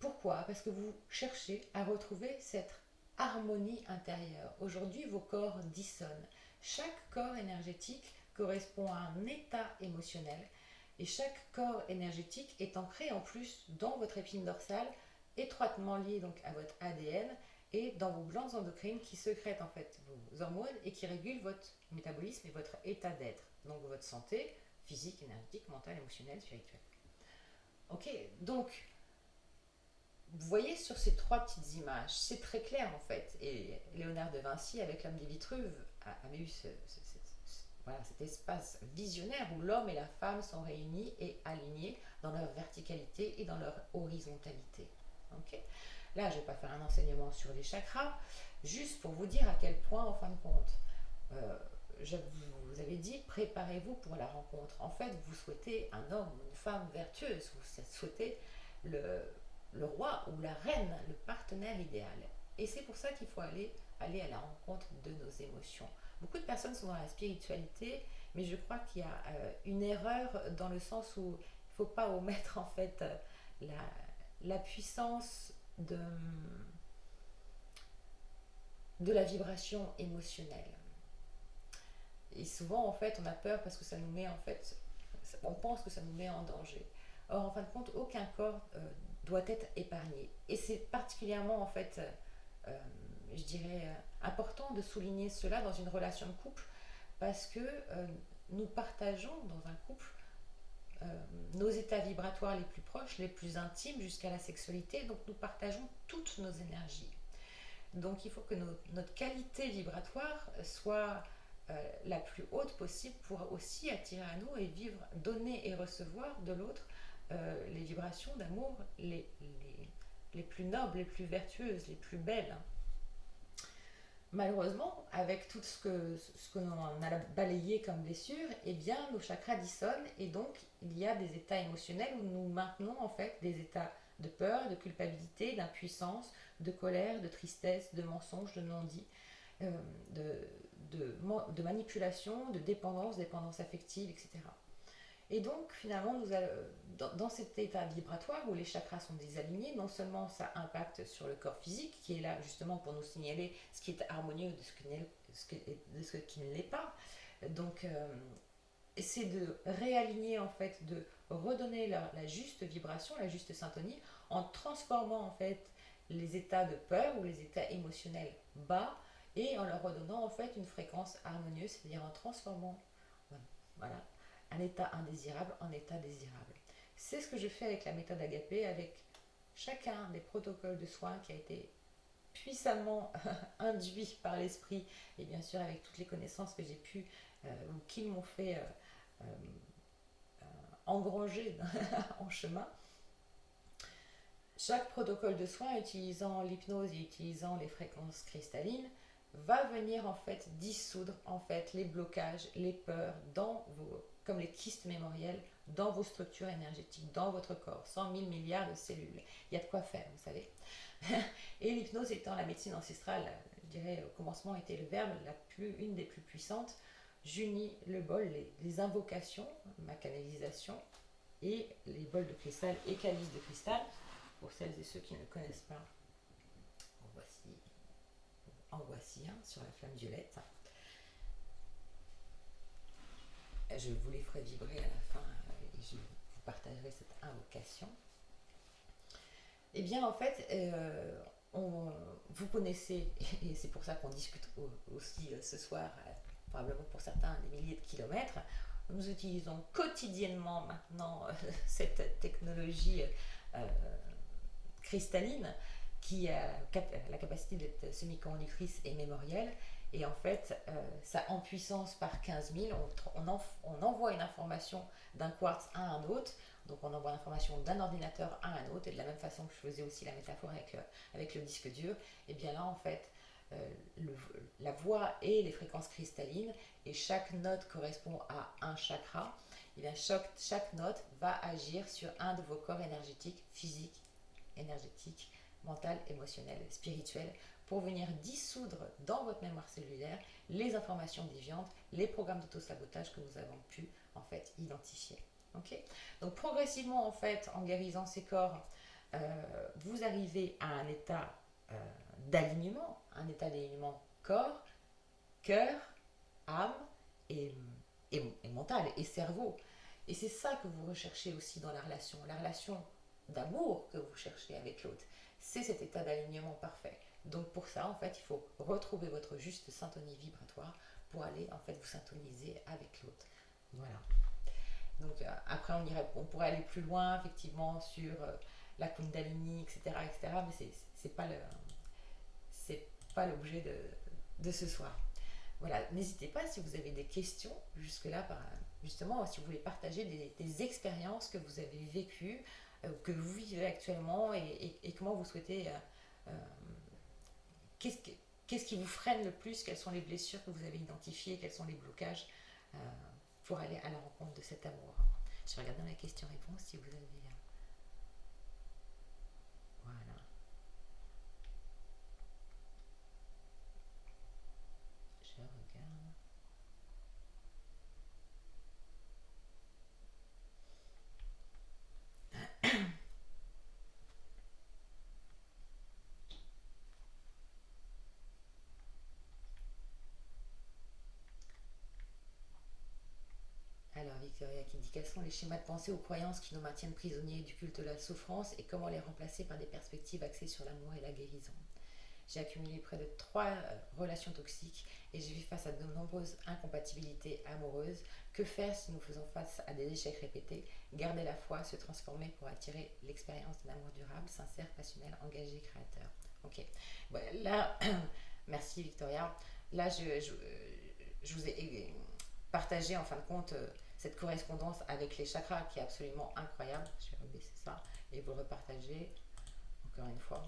[SPEAKER 1] Pourquoi? Parce que vous cherchez à retrouver cette harmonie intérieure. Aujourd'hui, vos corps dissonnent. Chaque corps énergétique correspond à un état émotionnel et chaque corps énergétique est ancré en plus dans votre épine dorsale, étroitement lié donc à votre ADN et dans vos glandes endocrines qui sécrètent en fait vos hormones et qui régulent votre métabolisme et votre état d'être, donc votre santé physique, énergétique, mentale, émotionnelle, spirituelle. Ok, donc vous voyez sur ces trois petites images, c'est très clair en fait. Et Léonard de Vinci, avec l'homme des Vitruves, avait eu voilà, cet espace visionnaire où l'homme et la femme sont réunis et alignés dans leur verticalité et dans leur horizontalité. Okay, là, je ne vais pas faire un enseignement sur les chakras, juste pour vous dire à quel point, en fin de compte, vous avez dit, préparez-vous pour la rencontre. En fait, vous souhaitez un homme ou une femme vertueuse, vous souhaitez le roi ou la reine, le partenaire idéal. Et c'est pour ça qu'il faut aller à la rencontre de nos émotions. Beaucoup de personnes sont dans la spiritualité, mais je crois qu'il y a une erreur dans le sens où il ne faut pas omettre en fait la puissance de la vibration émotionnelle. Et souvent, en fait, on a peur parce que ça nous met, en fait, on pense que ça nous met en danger. Or, en fin de compte, aucun corps doit être épargné. Et c'est particulièrement, en fait, euh, je dirais, important de souligner cela dans une relation de couple parce que nous partageons dans un couple nos états vibratoires les plus proches, les plus intimes jusqu'à la sexualité. Donc, nous partageons toutes nos énergies. Donc il faut que notre qualité vibratoire soit la plus haute possible pour aussi attirer à nous et vivre, donner et recevoir de l'autre les vibrations d'amour les plus nobles, les plus vertueuses, les plus belles. Malheureusement, avec tout ce que l'on a balayé comme blessure, eh bien nos chakras dissonnent et donc il y a des états émotionnels où nous maintenons en fait des états de peur, de culpabilité, d'impuissance, de colère, de tristesse, de mensonge, de non-dit, euh, de manipulation, de dépendance affective, etc. Et donc, finalement, dans cet état vibratoire où les chakras sont désalignés, non seulement ça impacte sur le corps physique, qui est là justement pour nous signaler ce qui est harmonieux de ce qui ne l'est pas. Donc, c'est de réaligner, en fait, de redonner la juste vibration, la juste syntonie, en transformant, en fait, les états de peur ou les états émotionnels bas et en leur redonnant, en fait, une fréquence harmonieuse, c'est-à-dire en transformant, voilà, un état indésirable en état désirable. C'est ce que je fais avec la méthode Agapé, avec chacun des protocoles de soins qui a été puissamment induit par l'esprit et bien sûr avec toutes les connaissances que j'ai pu ou qu'ils m'ont fait euh, engranger en chemin. Chaque protocole de soins utilisant l'hypnose et utilisant les fréquences cristallines va venir en fait dissoudre en fait les blocages, les peurs dans vos, comme les kystes mémoriels dans vos structures énergétiques, dans votre corps, 100 000 milliards de cellules. Il y a de quoi faire, vous savez. Et l'hypnose étant la médecine ancestrale, je dirais au commencement était le verbe, une des plus puissantes, j'unis le bol, les invocations, ma canalisation, et les bols de cristal et calices de cristal, pour celles et ceux qui ne connaissent pas. En voici un sur la flamme violette. Je vous les ferai vibrer à la fin et je vous partagerai cette invocation. Eh bien, en fait, vous connaissez, et c'est pour ça qu'on discute aussi ce soir, probablement pour certains des milliers de kilomètres, nous utilisons quotidiennement maintenant cette technologie cristalline qui a la capacité d'être semi-conductrice et mémorielle. Et en fait, ça en puissance par 15 000, on envoie une information d'un quartz à un autre. Donc on envoie l'information d'un ordinateur à un autre. Et de la même façon que je faisais aussi la métaphore avec le disque dur, et bien là en fait, la voix et les fréquences cristallines, et chaque note correspond à un chakra. Et bien chaque note va agir sur un de vos corps énergétiques, physiques, énergétiques, mental, émotionnel, spirituel, pour venir dissoudre dans votre mémoire cellulaire les informations déviantes, les programmes d'autosabotage que nous avons pu en fait identifier. Okay. Donc progressivement en fait, en guérisant ces corps, vous arrivez à un état d'alignement corps, cœur, âme et, et mental et cerveau. Et c'est ça que vous recherchez aussi dans la relation d'amour que vous cherchez avec l'autre. C'est cet état d'alignement parfait. Donc pour ça, en fait, il faut retrouver votre juste syntonie vibratoire pour aller en fait vous syntoniser avec l'autre. Voilà. Donc après, on pourrait aller plus loin, effectivement, sur la Kundalini, etc., etc. Mais c'est pas l'objet de ce soir. Voilà, n'hésitez pas si vous avez des questions jusque-là, justement, si vous voulez partager des expériences que vous avez vécues, que vous vivez actuellement et comment vous souhaitez. Qu'est-ce, que, qu'est-ce qui vous freine le plus? Quelles sont les blessures que vous avez identifiées? Quels sont les blocages euh, pour aller à la rencontre de cet amour? Je vais regarder dans la question-réponse si vous avez. Voilà. Je regarde. Victoria qui dit quels sont les schémas de pensée ou croyances qui nous maintiennent prisonniers du culte de la souffrance et comment les remplacer par des perspectives axées sur l'amour et la guérison. J'ai accumulé près de 3 relations toxiques et j'ai vu face à de nombreuses incompatibilités amoureuses. Que faire si nous faisons face à des échecs répétés? Garder la foi, se transformer pour attirer l'expérience d'un amour durable, sincère, passionnel, engagé, créateur. Ok, bon, là, merci Victoria. Là, je vous ai partagé en fin de compte cette correspondance avec les chakras qui est absolument incroyable. Je vais rebaisser ça et vous le repartager encore une fois.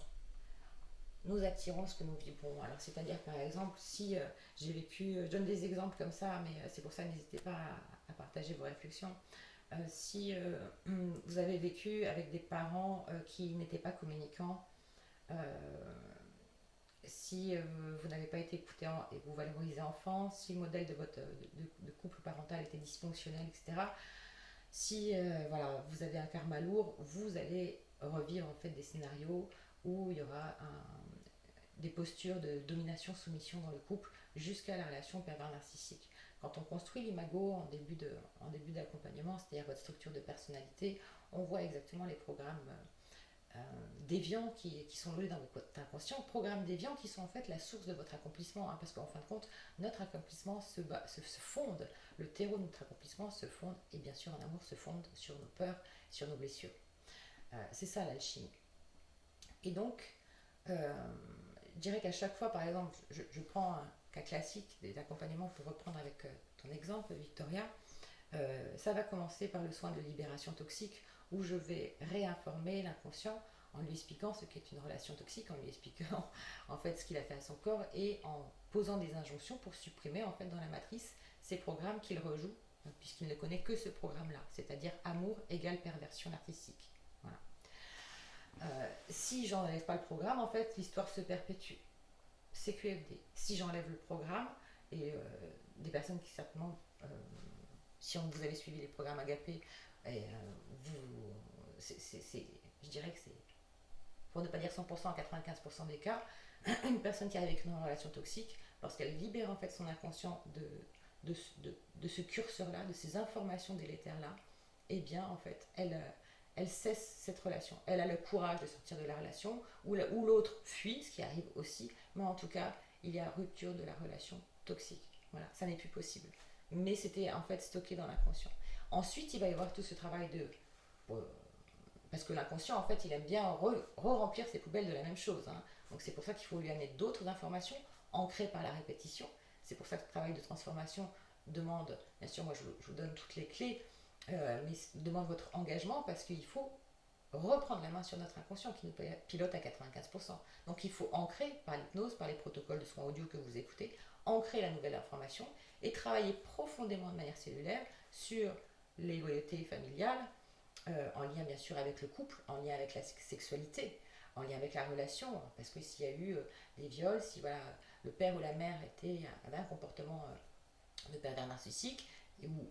[SPEAKER 1] Nous attirons ce que nous vibrons. Alors, c'est-à-dire, par exemple, si j'ai vécu, je donne des exemples comme ça, mais c'est pour ça, n'hésitez pas à partager vos réflexions. Si vous avez vécu avec des parents qui n'étaient pas communicants, euh, si vous n'avez pas été écouté et vous valorisez enfant, si le modèle de votre de couple parental était dysfonctionnel, etc. Si voilà, vous avez un karma lourd, vous allez revivre en fait des scénarios où il y aura des postures de domination-soumission dans le couple jusqu'à la relation pervers narcissique. Quand on construit l'imago en début d'accompagnement, c'est-à-dire votre structure de personnalité, on voit exactement les programmes déviants qui sont logés dans votre inconscient, programmes déviants qui sont en fait la source de votre accomplissement, hein, parce qu'en fin de compte, notre accomplissement se fonde, le terreau de notre accomplissement se fonde, et bien sûr en amour se fonde sur nos peurs, sur nos blessures. C'est ça l'alchimie. Et donc, je dirais qu'à chaque fois, par exemple, je prends un cas classique des accompagnements pour reprendre avec ton exemple, Victoria. Ça va commencer par le soin de libération toxique où je vais réinformer l'inconscient en lui expliquant ce qu'est une relation toxique, en lui expliquant en fait ce qu'il a fait à son corps et en posant des injonctions pour supprimer en fait dans la matrice ces programmes qu'il rejoue puisqu'il ne connaît que ce programme-là, c'est-à-dire amour égale perversion narcissique. Voilà. Si j'enlève pas le programme, en fait, l'histoire se perpétue. C'est QFD. Si j'enlève le programme, et des personnes qui certainement, si vous avez suivi les programmes Agapé, et, je dirais que c'est, pour ne pas dire 100%, à 95% des cas, une personne qui arrive avec une relation toxique, lorsqu'elle libère en fait son inconscient de ce curseur-là, de ces informations délétères-là, eh bien en fait, elle cesse cette relation. Elle a le courage de sortir de la relation, ou l'autre fuit, ce qui arrive aussi, mais en tout cas, il y a rupture de la relation toxique. Voilà, ça n'est plus possible. Mais c'était en fait stocké dans l'inconscient. Ensuite, il va y avoir tout ce travail de... parce que l'inconscient, en fait, il aime bien re-remplir ses poubelles de la même chose. Hein. Donc c'est pour ça qu'il faut lui amener d'autres informations, ancrées par la répétition. C'est pour ça que le travail de transformation demande, bien sûr, moi je vous donne toutes les clés, mais demande votre engagement parce qu'il faut reprendre la main sur notre inconscient qui nous pilote à 95%. Donc il faut ancrer par l'hypnose, par les protocoles de soins audio que vous écoutez, ancrer la nouvelle information et travailler profondément de manière cellulaire sur les loyautés familiales, en lien bien sûr avec le couple, en lien avec la sexualité, en lien avec la relation, parce que s'il y a eu des viols, si voilà, le père ou la mère avait un comportement de pervers narcissique,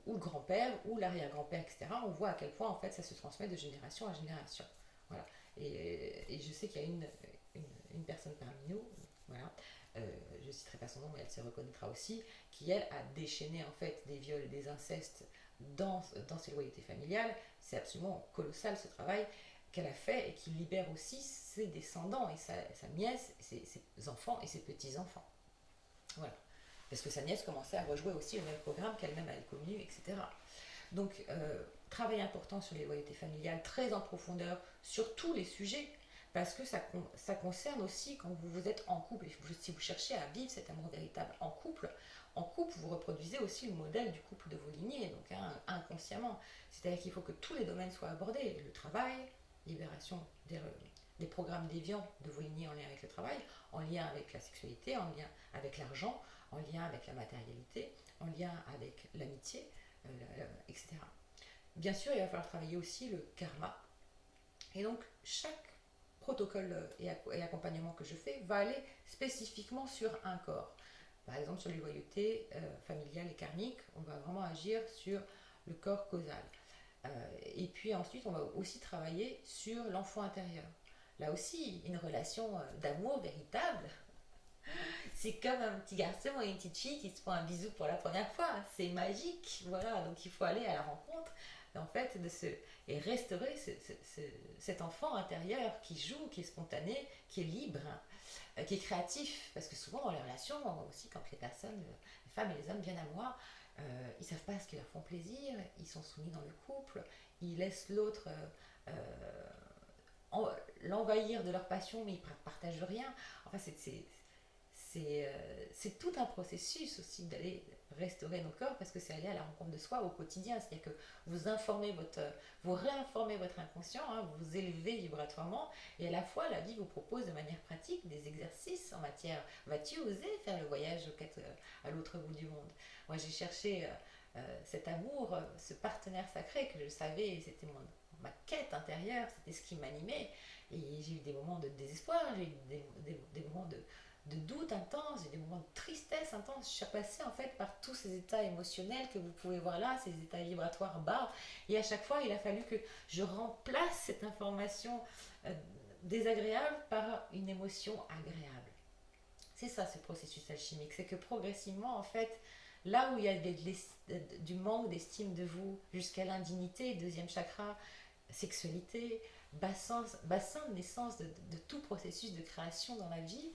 [SPEAKER 1] ou le grand-père, ou l'arrière-grand-père, etc., on voit à quel point en fait ça se transmet de génération à génération. Voilà. Et je sais qu'il y a une personne parmi nous, voilà, je ne citerai pas son nom, mais elle se reconnaîtra aussi, qui elle a déchaîné en fait des viols et des incestes dans ses loyautés familiales. C'est absolument colossal ce travail qu'elle a fait et qui libère aussi ses descendants et sa nièce, ses enfants et ses petits-enfants. Voilà. Parce que sa nièce commençait à rejouer aussi le même programme qu'elle-même avait connu, etc. Donc, travail important sur les loyautés familiales, très en profondeur, sur tous les sujets, parce que ça concerne aussi quand vous êtes en couple, et si vous cherchez à vivre cet amour véritable en couple, vous reproduisez aussi le modèle du couple de vos lignées, donc inconsciemment. C'est-à-dire qu'il faut que tous les domaines soient abordés, le travail, libération des programmes déviants de vos lignées en lien avec le travail, en lien avec la sexualité, en lien avec l'argent, en lien avec la matérialité, en lien avec l'amitié, etc. Bien sûr, il va falloir travailler aussi le karma. Et donc, chaque protocole et accompagnement que je fais va aller spécifiquement sur un corps. Par exemple, sur les loyautés familiales et karmiques, on va vraiment agir sur le corps causal. Et puis ensuite, on va aussi travailler sur l'enfant intérieur. Là aussi, une relation d'amour véritable, C'est comme un petit garçon et une petite fille qui se font un bisou pour la première fois. C'est magique, voilà. Donc il faut aller à la rencontre, en fait, et restaurer cet enfant intérieur qui joue, qui est spontané, qui est libre, qui est créatif. Parce que souvent dans les relations, aussi quand les personnes, les femmes et les hommes viennent à moi, ils savent pas ce qui leur font plaisir, ils sont soumis dans le couple, ils laissent l'autre l'envahir de leur passion, mais ils ne partagent rien. Enfin, c'est tout un processus aussi d'aller restaurer nos corps parce que c'est aller à la rencontre de soi au quotidien. C'est-à-dire que vous réinformez votre inconscient, hein, vous vous élevez vibratoirement et à la fois la vie vous propose de manière pratique des exercices en matière vas-tu oser faire le voyage à l'autre bout du monde. Moi j'ai cherché cet amour, ce partenaire sacré que je savais, c'était ma quête intérieure, c'était ce qui m'animait. Et j'ai eu des moments de désespoir, j'ai eu des moments de doute intense, j'ai eu des moments de tristesse intense. Je suis passée en fait par tous ces états émotionnels que vous pouvez voir là, ces états vibratoires bas. Et à chaque fois, il a fallu que je remplace cette information désagréable par une émotion agréable. C'est ça ce processus alchimique, c'est que progressivement en fait, là où il y a du manque d'estime de vous jusqu'à l'indignité, deuxième chakra, sexualité, bassin de naissance de tout processus de création dans la vie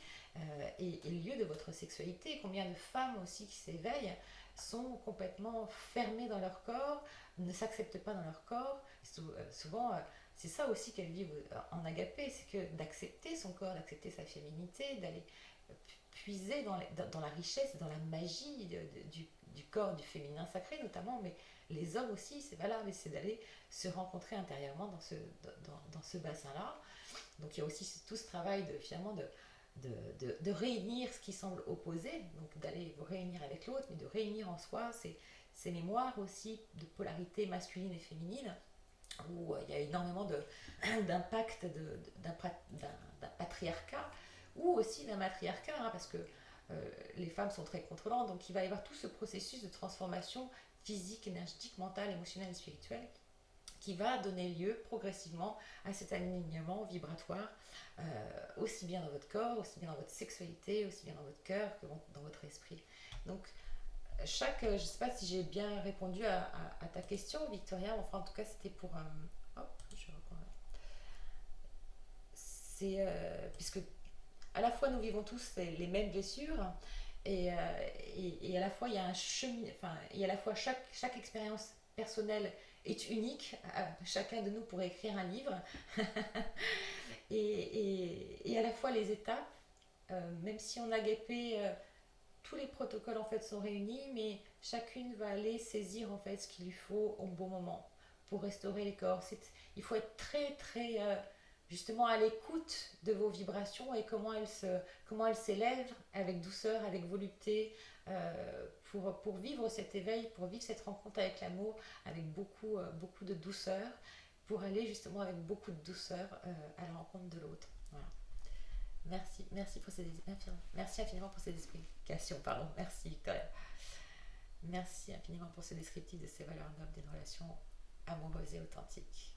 [SPEAKER 1] et lieu de votre sexualité. Combien de femmes aussi qui s'éveillent sont complètement fermées dans leur corps, ne s'acceptent pas dans leur corps. Souvent, c'est ça aussi qu'elles vivent en agapé, c'est que d'accepter son corps, d'accepter sa féminité, d'aller puiser dans la richesse, dans la magie du corps, du féminin sacré notamment, mais les hommes aussi, c'est valable, c'est d'aller se rencontrer intérieurement dans ce bassin-là. Donc il y a aussi tout ce travail finalement de réunir ce qui semble opposé, donc d'aller vous réunir avec l'autre, mais de réunir en soi ces mémoires aussi de polarité masculine et féminine, où il y a énormément d'impact d'un patriarcat, ou aussi d'un matriarcat, hein, parce que les femmes sont très contrôlantes, donc il va y avoir tout ce processus de transformation physique, énergétique, mentale, émotionnelle et spirituelle qui va donner lieu progressivement à cet alignement vibratoire, aussi bien dans votre corps, aussi bien dans votre sexualité, aussi bien dans votre cœur que dans votre esprit. Donc, je ne sais pas si j'ai bien répondu à ta question, Victoria, enfin en tout cas c'était pour... hop, je reprends. Puisque à la fois nous vivons tous les mêmes blessures, et à la fois il y a un chemin, enfin, et à la fois chaque expérience personnelle est unique. Chacun de nous pourrait écrire un livre. Et à la fois les étapes, même si on a guépé, tous les protocoles en fait sont réunis, mais chacune va aller saisir en fait ce qu'il lui faut au bon moment pour restaurer les corps. Il faut être très très justement à l'écoute de vos vibrations et comment elles s'élèvent avec douceur, avec volupté, pour vivre cet éveil, pour vivre cette rencontre avec l'amour, avec beaucoup de douceur, pour aller justement avec beaucoup de douceur à la rencontre de l'autre. Voilà. Merci infiniment pour ces explications. Pardon. Merci Victoria. Merci infiniment pour ce descriptif de ces valeurs nobles d'une relation amoureuse et authentique.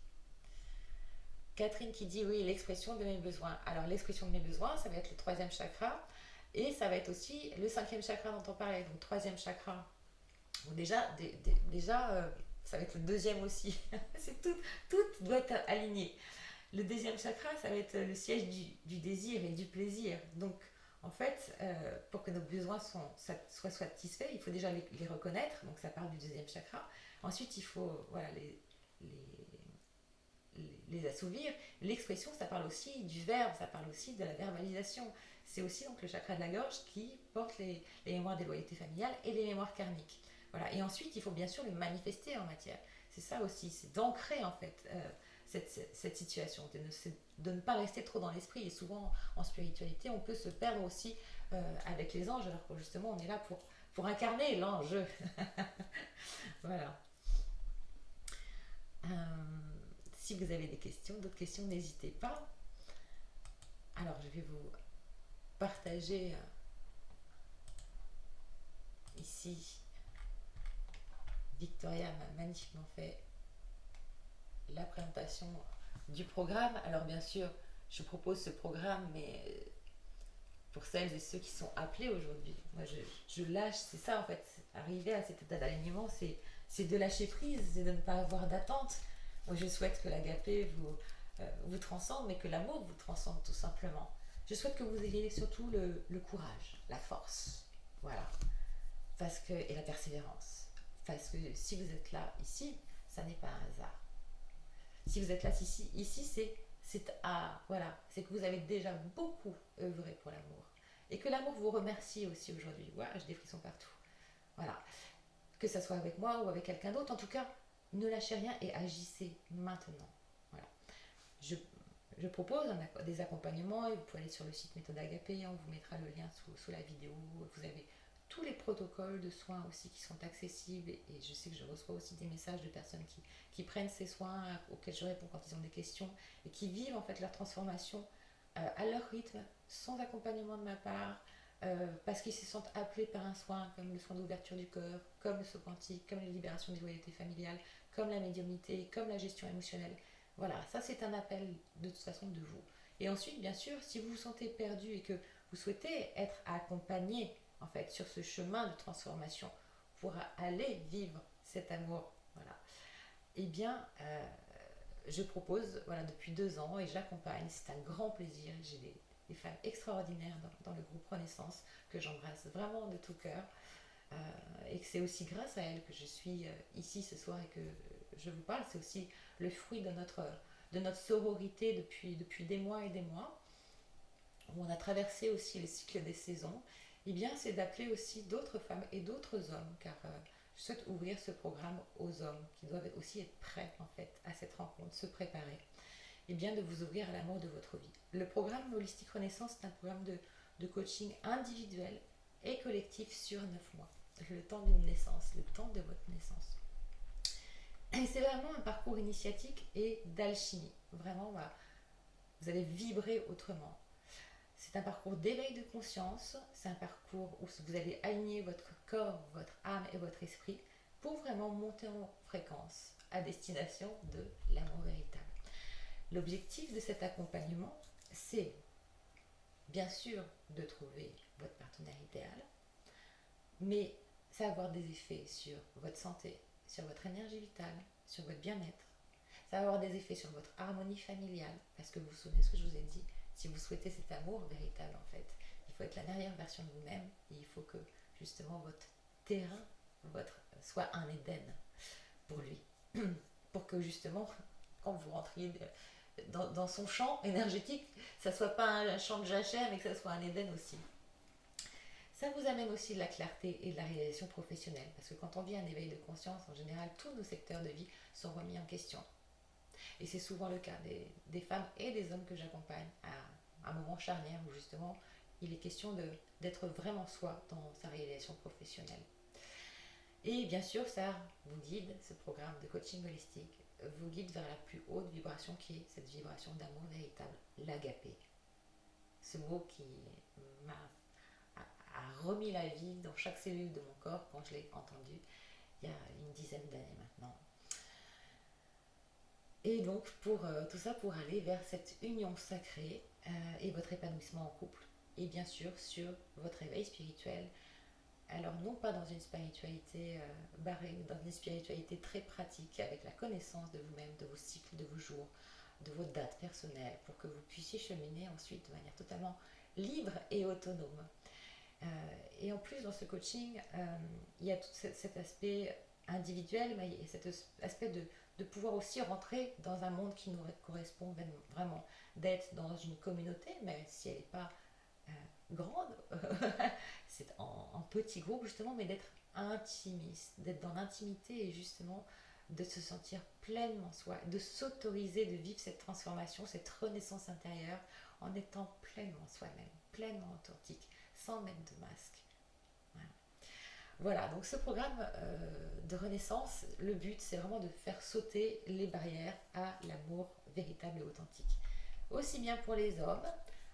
[SPEAKER 1] Catherine qui dit oui, l'expression de mes besoins. Alors l'expression de mes besoins, ça va être le troisième chakra et ça va être aussi le cinquième chakra dont on parlait. Donc troisième chakra. Bon, déjà, ça va être le deuxième aussi. Tout doit être aligné. Le deuxième chakra, ça va être le siège du désir et du plaisir. Donc en fait, pour que nos besoins soient satisfaits, il faut déjà les reconnaître. Donc ça part du deuxième chakra. Ensuite, il faut les assouvir. L'expression, ça parle aussi du verbe, ça parle aussi de la verbalisation. C'est aussi donc le chakra de la gorge qui porte les mémoires des loyautés familiales et les mémoires karmiques. Voilà. Et ensuite, il faut bien sûr le manifester en matière. C'est ça aussi, c'est d'ancrer en fait cette situation, de ne pas rester trop dans l'esprit. Et souvent en spiritualité, on peut se perdre aussi avec les anges, alors que justement on est là pour incarner l'ange. Voilà. Si vous avez des questions, d'autres questions, n'hésitez pas. Alors, je vais vous partager ici. Victoria m'a magnifiquement fait la présentation du programme. Alors, bien sûr, je propose ce programme, mais pour celles et ceux qui sont appelés aujourd'hui. Moi, je lâche, c'est ça en fait. Arriver à cet état d'alignement, c'est de lâcher prise, c'est de ne pas avoir d'attente. Moi, je souhaite que l'agapé vous transcende, mais que l'amour vous transcende tout simplement. Je souhaite que vous ayez surtout le courage, la force, voilà, et la persévérance. Parce que si vous êtes là, ici, ça n'est pas un hasard. Si vous êtes là, ici voilà, c'est que vous avez déjà beaucoup œuvré pour l'amour. Et que l'amour vous remercie aussi aujourd'hui. Voilà, j'ai des frissons partout. Voilà. Que ça soit avec moi ou avec quelqu'un d'autre, en tout cas, ne lâchez rien et agissez maintenant. Voilà. Je, je propose des accompagnements et vous pouvez aller sur le site Méthode Agapé, on vous mettra le lien sous la vidéo. Vous avez tous les protocoles de soins aussi qui sont accessibles et je sais que je reçois aussi des messages de personnes qui prennent ces soins auxquels je réponds quand ils ont des questions et qui vivent en fait leur transformation à leur rythme, sans accompagnement de ma part, parce qu'ils se sentent appelés par un soin comme le soin d'ouverture du cœur, comme le saut quantique, comme la libération des loyautés familiales, comme la médiumnité, comme la gestion émotionnelle. Voilà, ça c'est un appel de toute façon de vous. Et ensuite, bien sûr, si vous vous sentez perdu et que vous souhaitez être accompagné en fait sur ce chemin de transformation pour aller vivre cet amour, voilà, eh bien, je propose, voilà, depuis 2 ans et j'accompagne, c'est un grand plaisir. J'ai des femmes extraordinaires dans le groupe Renaissance que j'embrasse vraiment de tout cœur et que c'est aussi grâce à elles que je suis ici ce soir et que je vous parle. C'est aussi le fruit de notre sororité depuis des mois et des mois, où on a traversé aussi le cycle des saisons. Eh bien, c'est d'appeler aussi d'autres femmes et d'autres hommes, car je souhaite ouvrir ce programme aux hommes qui doivent aussi être prêts en fait à cette rencontre, se préparer, et bien de vous ouvrir à l'amour de votre vie. Le programme Holistique Renaissance, c'est un programme de coaching individuel et collectif sur 9 mois, le temps d'une naissance, le temps de votre naissance. Et c'est vraiment un parcours initiatique et d'alchimie. Vraiment, voilà, vous allez vibrer autrement. C'est un parcours d'éveil de conscience, c'est un parcours où vous allez aligner votre corps, votre âme et votre esprit pour vraiment monter en fréquence à destination de l'amour véritable. L'objectif de cet accompagnement, c'est bien sûr de trouver votre partenaire idéal, mais ça va avoir des effets sur votre santé, sur votre énergie vitale, sur votre bien-être. Ça va avoir des effets sur votre harmonie familiale, parce que vous vous souvenez de ce que je vous ai dit. Si vous souhaitez cet amour véritable, en fait, il faut être la meilleure version de vous-même et il faut que justement votre terrain soit un Éden pour lui. Pour que justement, quand vous rentriez dans son champ énergétique, ça ne soit pas un champ de jachère, mais que ça soit un Éden aussi. Ça vous amène aussi de la clarté et de la réalisation professionnelle, parce que quand on vit un éveil de conscience, en général, tous nos secteurs de vie sont remis en question. Et c'est souvent le cas des femmes et des hommes que j'accompagne à un moment charnière où justement il est question d'être vraiment soi dans sa réalisation professionnelle. Et bien sûr, ça vous guide, ce programme de coaching holistique, vous guide vers la plus haute vibration qui est cette vibration d'amour véritable, l'agapé. Ce mot qui a remis la vie dans chaque cellule de mon corps quand je l'ai entendu il y a une dizaine d'années maintenant. Et donc, tout ça pour aller vers cette union sacrée et votre épanouissement en couple. Et bien sûr, sur votre éveil spirituel. Alors, non pas dans une spiritualité barrée, mais dans une spiritualité très pratique, avec la connaissance de vous-même, de vos cycles, de vos jours, de vos dates personnelles, pour que vous puissiez cheminer ensuite de manière totalement libre et autonome. Et en plus, dans ce coaching, il y a tout cet aspect individuel, mais il y a cet aspect de pouvoir aussi rentrer dans un monde qui nous correspond vraiment, d'être dans une communauté, même si elle n'est pas grande, c'est en petit groupe justement, mais d'être intimiste, d'être dans l'intimité et justement de se sentir pleinement soi, de s'autoriser de vivre cette transformation, cette renaissance intérieure en étant pleinement soi-même, pleinement authentique, sans mettre de masque. Voilà, donc ce programme de renaissance, le but c'est vraiment de faire sauter les barrières à l'amour véritable et authentique. Aussi bien pour les hommes,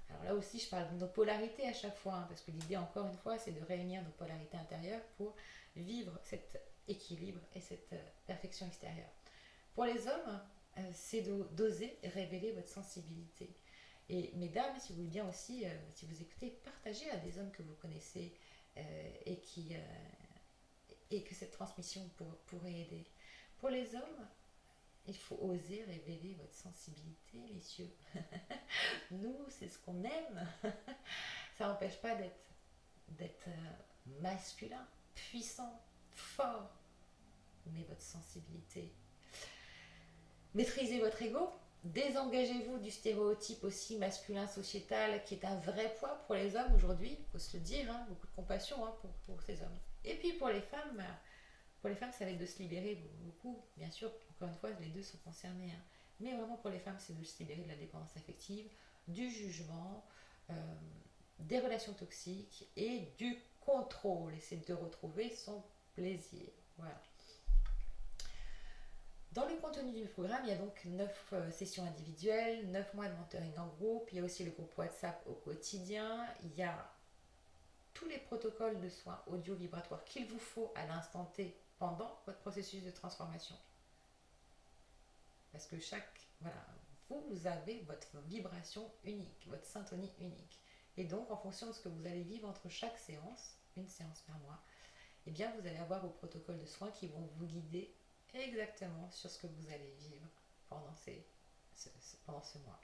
[SPEAKER 1] alors là aussi je parle de nos polarités à chaque fois, parce que l'idée encore une fois c'est de réunir nos polarités intérieures pour vivre cet équilibre et cette perfection extérieure. Pour les hommes, c'est d'oser révéler votre sensibilité Et mesdames, si vous voulez bien aussi, si vous écoutez, partagez à des hommes que vous connaissez et, et que cette transmission pourrait aider. Pour les hommes, il faut oser révéler votre sensibilité, messieurs. Nous, c'est ce qu'on aime. Ça n'empêche pas d'être masculin, puissant, fort, mais votre sensibilité. Maîtrisez votre ego, désengagez-vous du stéréotype aussi masculin sociétal qui est un vrai poids pour les hommes aujourd'hui, il faut se le dire, hein, beaucoup de compassion pour ces hommes. Et puis pour les femmes, ça va être de se libérer beaucoup, bien sûr, encore une fois, les deux sont concernés, hein. Mais vraiment pour les femmes, c'est de se libérer de la dépendance affective, du jugement, euh, des relations toxiques et du contrôle. Et c'est de retrouver son plaisir. Voilà. Dans le contenu du programme, il y a donc 9 sessions individuelles, 9 mois de mentoring en groupe, il y a aussi le groupe WhatsApp au quotidien, il y a tous les protocoles de soins audio-vibratoires qu'il vous faut à l'instant T pendant votre processus de transformation. Parce que voilà, vous avez votre vibration unique, votre syntonie unique. Et donc, en fonction de ce que vous allez vivre entre chaque séance, une séance par mois, eh bien, vous allez avoir vos protocoles de soins qui vont vous guider exactement sur ce que vous allez vivre pendant ce mois.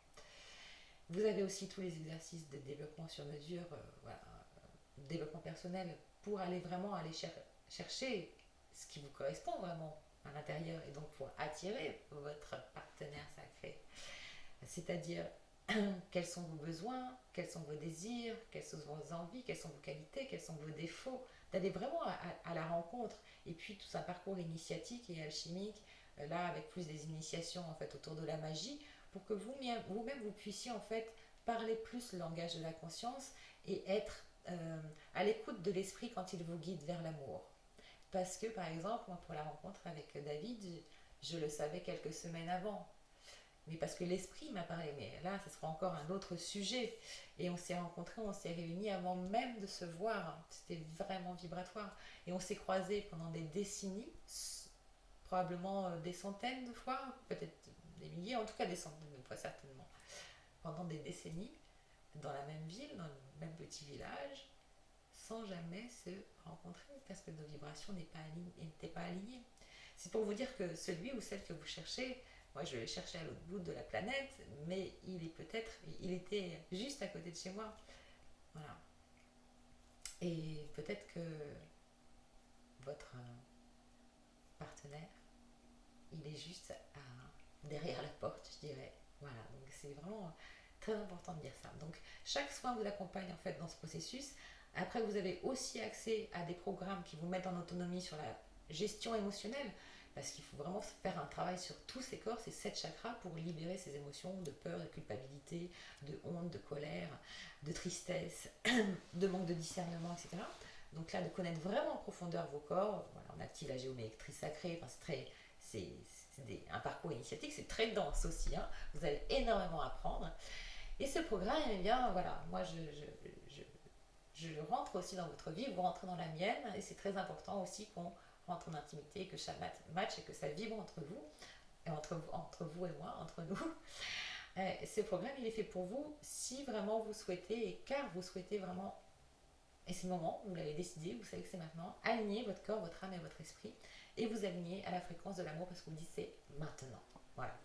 [SPEAKER 1] Vous avez aussi tous les exercices de développement sur mesure, voilà, développement personnel, pour aller chercher ce qui vous correspond vraiment à l'intérieur et donc pour attirer votre partenaire sacré. C'est-à-dire quels sont vos besoins, quels sont vos désirs, quelles sont vos envies, quelles sont vos qualités, quels sont vos défauts, d'aller vraiment à la rencontre. Et puis tout un parcours initiatique et alchimique, là avec plus des initiations en fait autour de la magie, pour que vous-même vous puissiez en fait parler plus le langage de la conscience et être à l'écoute de l'esprit quand il vous guide vers l'amour. Parce que par exemple, moi pour la rencontre avec David, je le savais quelques semaines avant. Mais parce que l'esprit m'a parlé, mais là, ce sera encore un autre sujet. Et on s'est rencontrés, on s'est réunis avant même de se voir. C'était vraiment vibratoire. Et on s'est croisés pendant des décennies, probablement des centaines de fois, peut-être des milliers, en tout cas des centaines de fois certainement. Pendant des décennies, dans la même ville, dans le même petit village, sans jamais se rencontrer, parce que nos vibrations n'étaient pas alignées. C'est pour vous dire que celui ou celle que vous cherchez, moi, je l'ai cherché à l'autre bout de la planète, mais il était juste à côté de chez moi. Voilà. Et peut-être que votre partenaire, il est juste derrière la porte, je dirais. Voilà. Donc, c'est vraiment très important de dire ça. Donc, chaque soin vous accompagne en fait dans ce processus. Après, vous avez aussi accès à des programmes qui vous mettent en autonomie sur la gestion émotionnelle. Parce qu'il faut vraiment faire un travail sur tous ces corps, ces 7 chakras, pour libérer ces émotions de peur, de culpabilité, de honte, de colère, de tristesse, de manque de discernement, etc. Donc là, de connaître vraiment en profondeur vos corps, voilà, on active la géométrie sacrée, enfin, c'est un parcours initiatique, c'est très dense aussi, hein. Vous allez énormément apprendre. Et ce programme, eh bien, voilà, moi je rentre aussi dans votre vie, vous rentrez dans la mienne, et c'est très important aussi qu'on rentre en intimité, que ça match et que ça vibre entre vous, et entre vous et moi, entre nous. Ce programme, il est fait pour vous si vraiment vous souhaitez, et car vous souhaitez vraiment, et c'est le moment, vous l'avez décidé, vous savez que c'est maintenant, aligner votre corps, votre âme et votre esprit, et vous aligner à la fréquence de l'amour, parce que vous dites c'est maintenant. Voilà.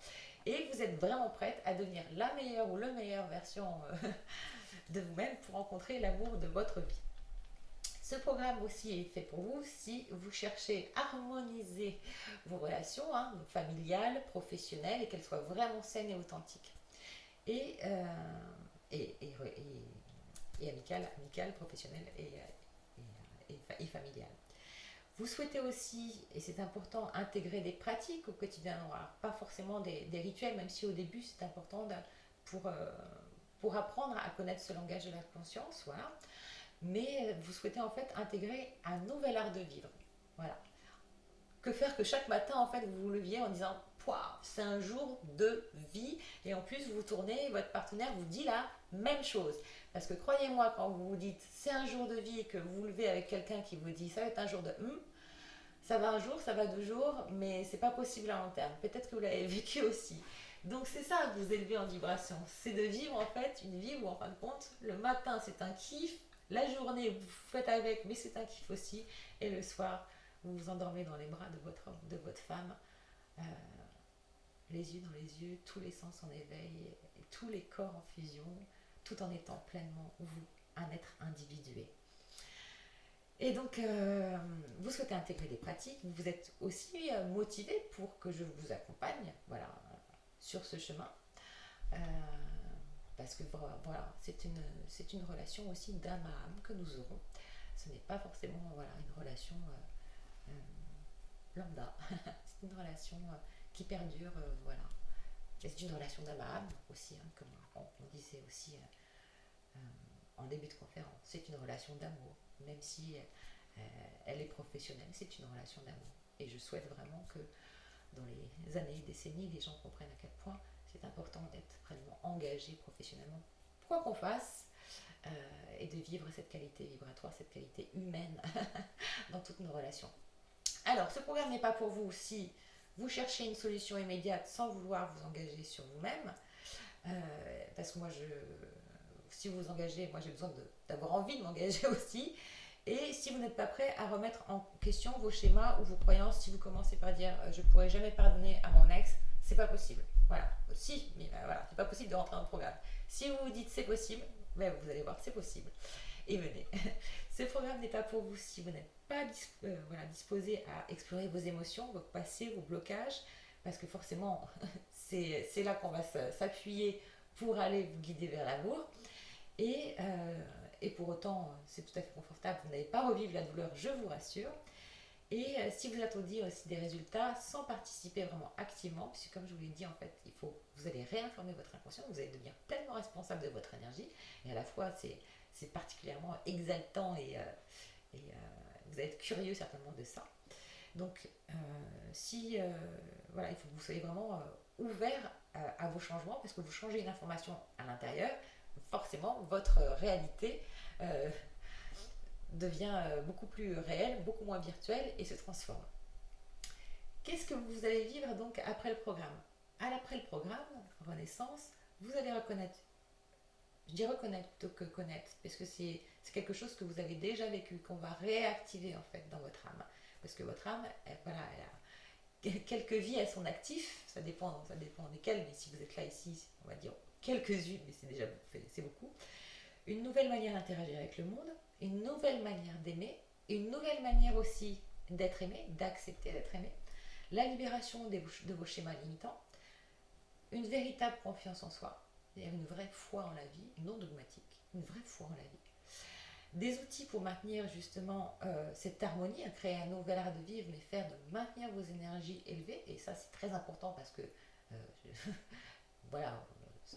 [SPEAKER 1] Et vous êtes vraiment prête à devenir la meilleure ou le meilleure version de vous-même pour rencontrer l'amour de votre vie. Ce programme aussi est fait pour vous si vous cherchez à harmoniser vos relations, hein, familiales, professionnelles, et qu'elles soient vraiment saines et authentiques. Et amicales, professionnelles et familiales. Vous souhaitez aussi, et c'est important, intégrer des pratiques au quotidien. Alors, pas forcément des rituels, même si au début c'est important pour apprendre à connaître ce langage de la conscience, voilà. Mais vous souhaitez en fait intégrer un nouvel art de vivre. Voilà. Que faire que chaque matin, en fait, vous vous leviez en disant pouah, c'est un jour de vie, et en plus vous tournez, votre partenaire vous dit la même chose. Parce que croyez-moi, quand vous vous dites c'est un jour de vie et que vous vous levez avec quelqu'un qui vous dit ça va être un jour de ça va un jour, ça va 2 jours, mais c'est pas possible à long terme. Peut-être que vous l'avez vécu aussi. Donc c'est ça, vous élever en vibration. C'est de vivre en fait une vie où en fin de compte, le matin c'est un kiff, la journée vous faites avec, mais c'est un kiff aussi. Et le soir, vous vous endormez dans les bras de votre homme, de votre femme, euh, les yeux dans les yeux, tous les sens en éveil, et tous les corps en fusion, tout en étant pleinement vous, un être individué. Et donc, vous souhaitez intégrer des pratiques, vous êtes aussi motivé pour que je vous accompagne, voilà, sur ce chemin. Euh, Parce que voilà, c'est une relation aussi d'âme à âme que nous aurons. Ce n'est pas forcément voilà, une relation lambda. C'est une relation qui perdure, voilà. Et c'est une relation d'âme à âme aussi, hein, comme on disait aussi en début de conférence. C'est une relation d'amour, même si elle est professionnelle, c'est une relation d'amour. Et je souhaite vraiment que dans les années, décennies, les gens comprennent à quel point c'est important d'être vraiment engagé professionnellement, quoi qu'on fasse, et de vivre cette qualité vibratoire, cette qualité humaine dans toutes nos relations. Alors, ce programme n'est pas pour vous si vous cherchez une solution immédiate sans vouloir vous engager sur vous-même, parce que moi, si vous vous engagez, moi j'ai besoin d'avoir envie de m'engager aussi. Et si vous n'êtes pas prêt à remettre en question vos schémas ou vos croyances, si vous commencez par dire je ne pourrai jamais pardonner à mon ex, c'est pas possible. Voilà, si, mais voilà, c'est pas possible de rentrer dans le programme. Si vous vous dites c'est possible, ben, vous allez voir, c'est possible. Et venez. Ce programme n'est pas pour vous si vous n'êtes pas voilà, disposé à explorer vos émotions, vos passés, vos blocages, parce que forcément, c'est là qu'on va s'appuyer pour aller vous guider vers l'amour. Et pour autant, c'est tout à fait confortable, vous n'allez pas revivre la douleur, je vous rassure. Et si vous attendez aussi des résultats sans participer vraiment activement, puisque comme je vous l'ai dit, en fait, vous allez réinformer votre inconscient, vous allez devenir pleinement responsable de votre énergie, et à la fois c'est particulièrement exaltant et vous allez être curieux certainement de ça. Donc, si voilà, il faut que vous soyez vraiment ouvert à vos changements, parce que vous changez une information à l'intérieur, forcément votre réalité devient beaucoup plus réelle, beaucoup moins virtuelle et se transforme. Qu'est-ce que vous allez vivre donc après le programme? Après le programme, Renaissance, vous allez reconnaître. Je dis reconnaître plutôt que connaître, parce que c'est quelque chose que vous avez déjà vécu, qu'on va réactiver en fait dans votre âme. Parce que votre âme, voilà, elle a quelques vies à son actif, ça dépend desquelles, mais si vous êtes là ici, on va dire quelques-unes, mais c'est beaucoup. Une nouvelle manière d'interagir avec le monde, une nouvelle manière d'aimer, une nouvelle manière aussi d'être aimé, d'accepter d'être aimé, la libération de vos schémas limitants, une véritable confiance en soi, c'est-à-dire une vraie foi en la vie, non dogmatique, une vraie foi en la vie. Des outils pour maintenir justement cette harmonie, à créer un nouvel art de vivre, mais faire de maintenir vos énergies élevées, et ça c'est très important parce que, voilà,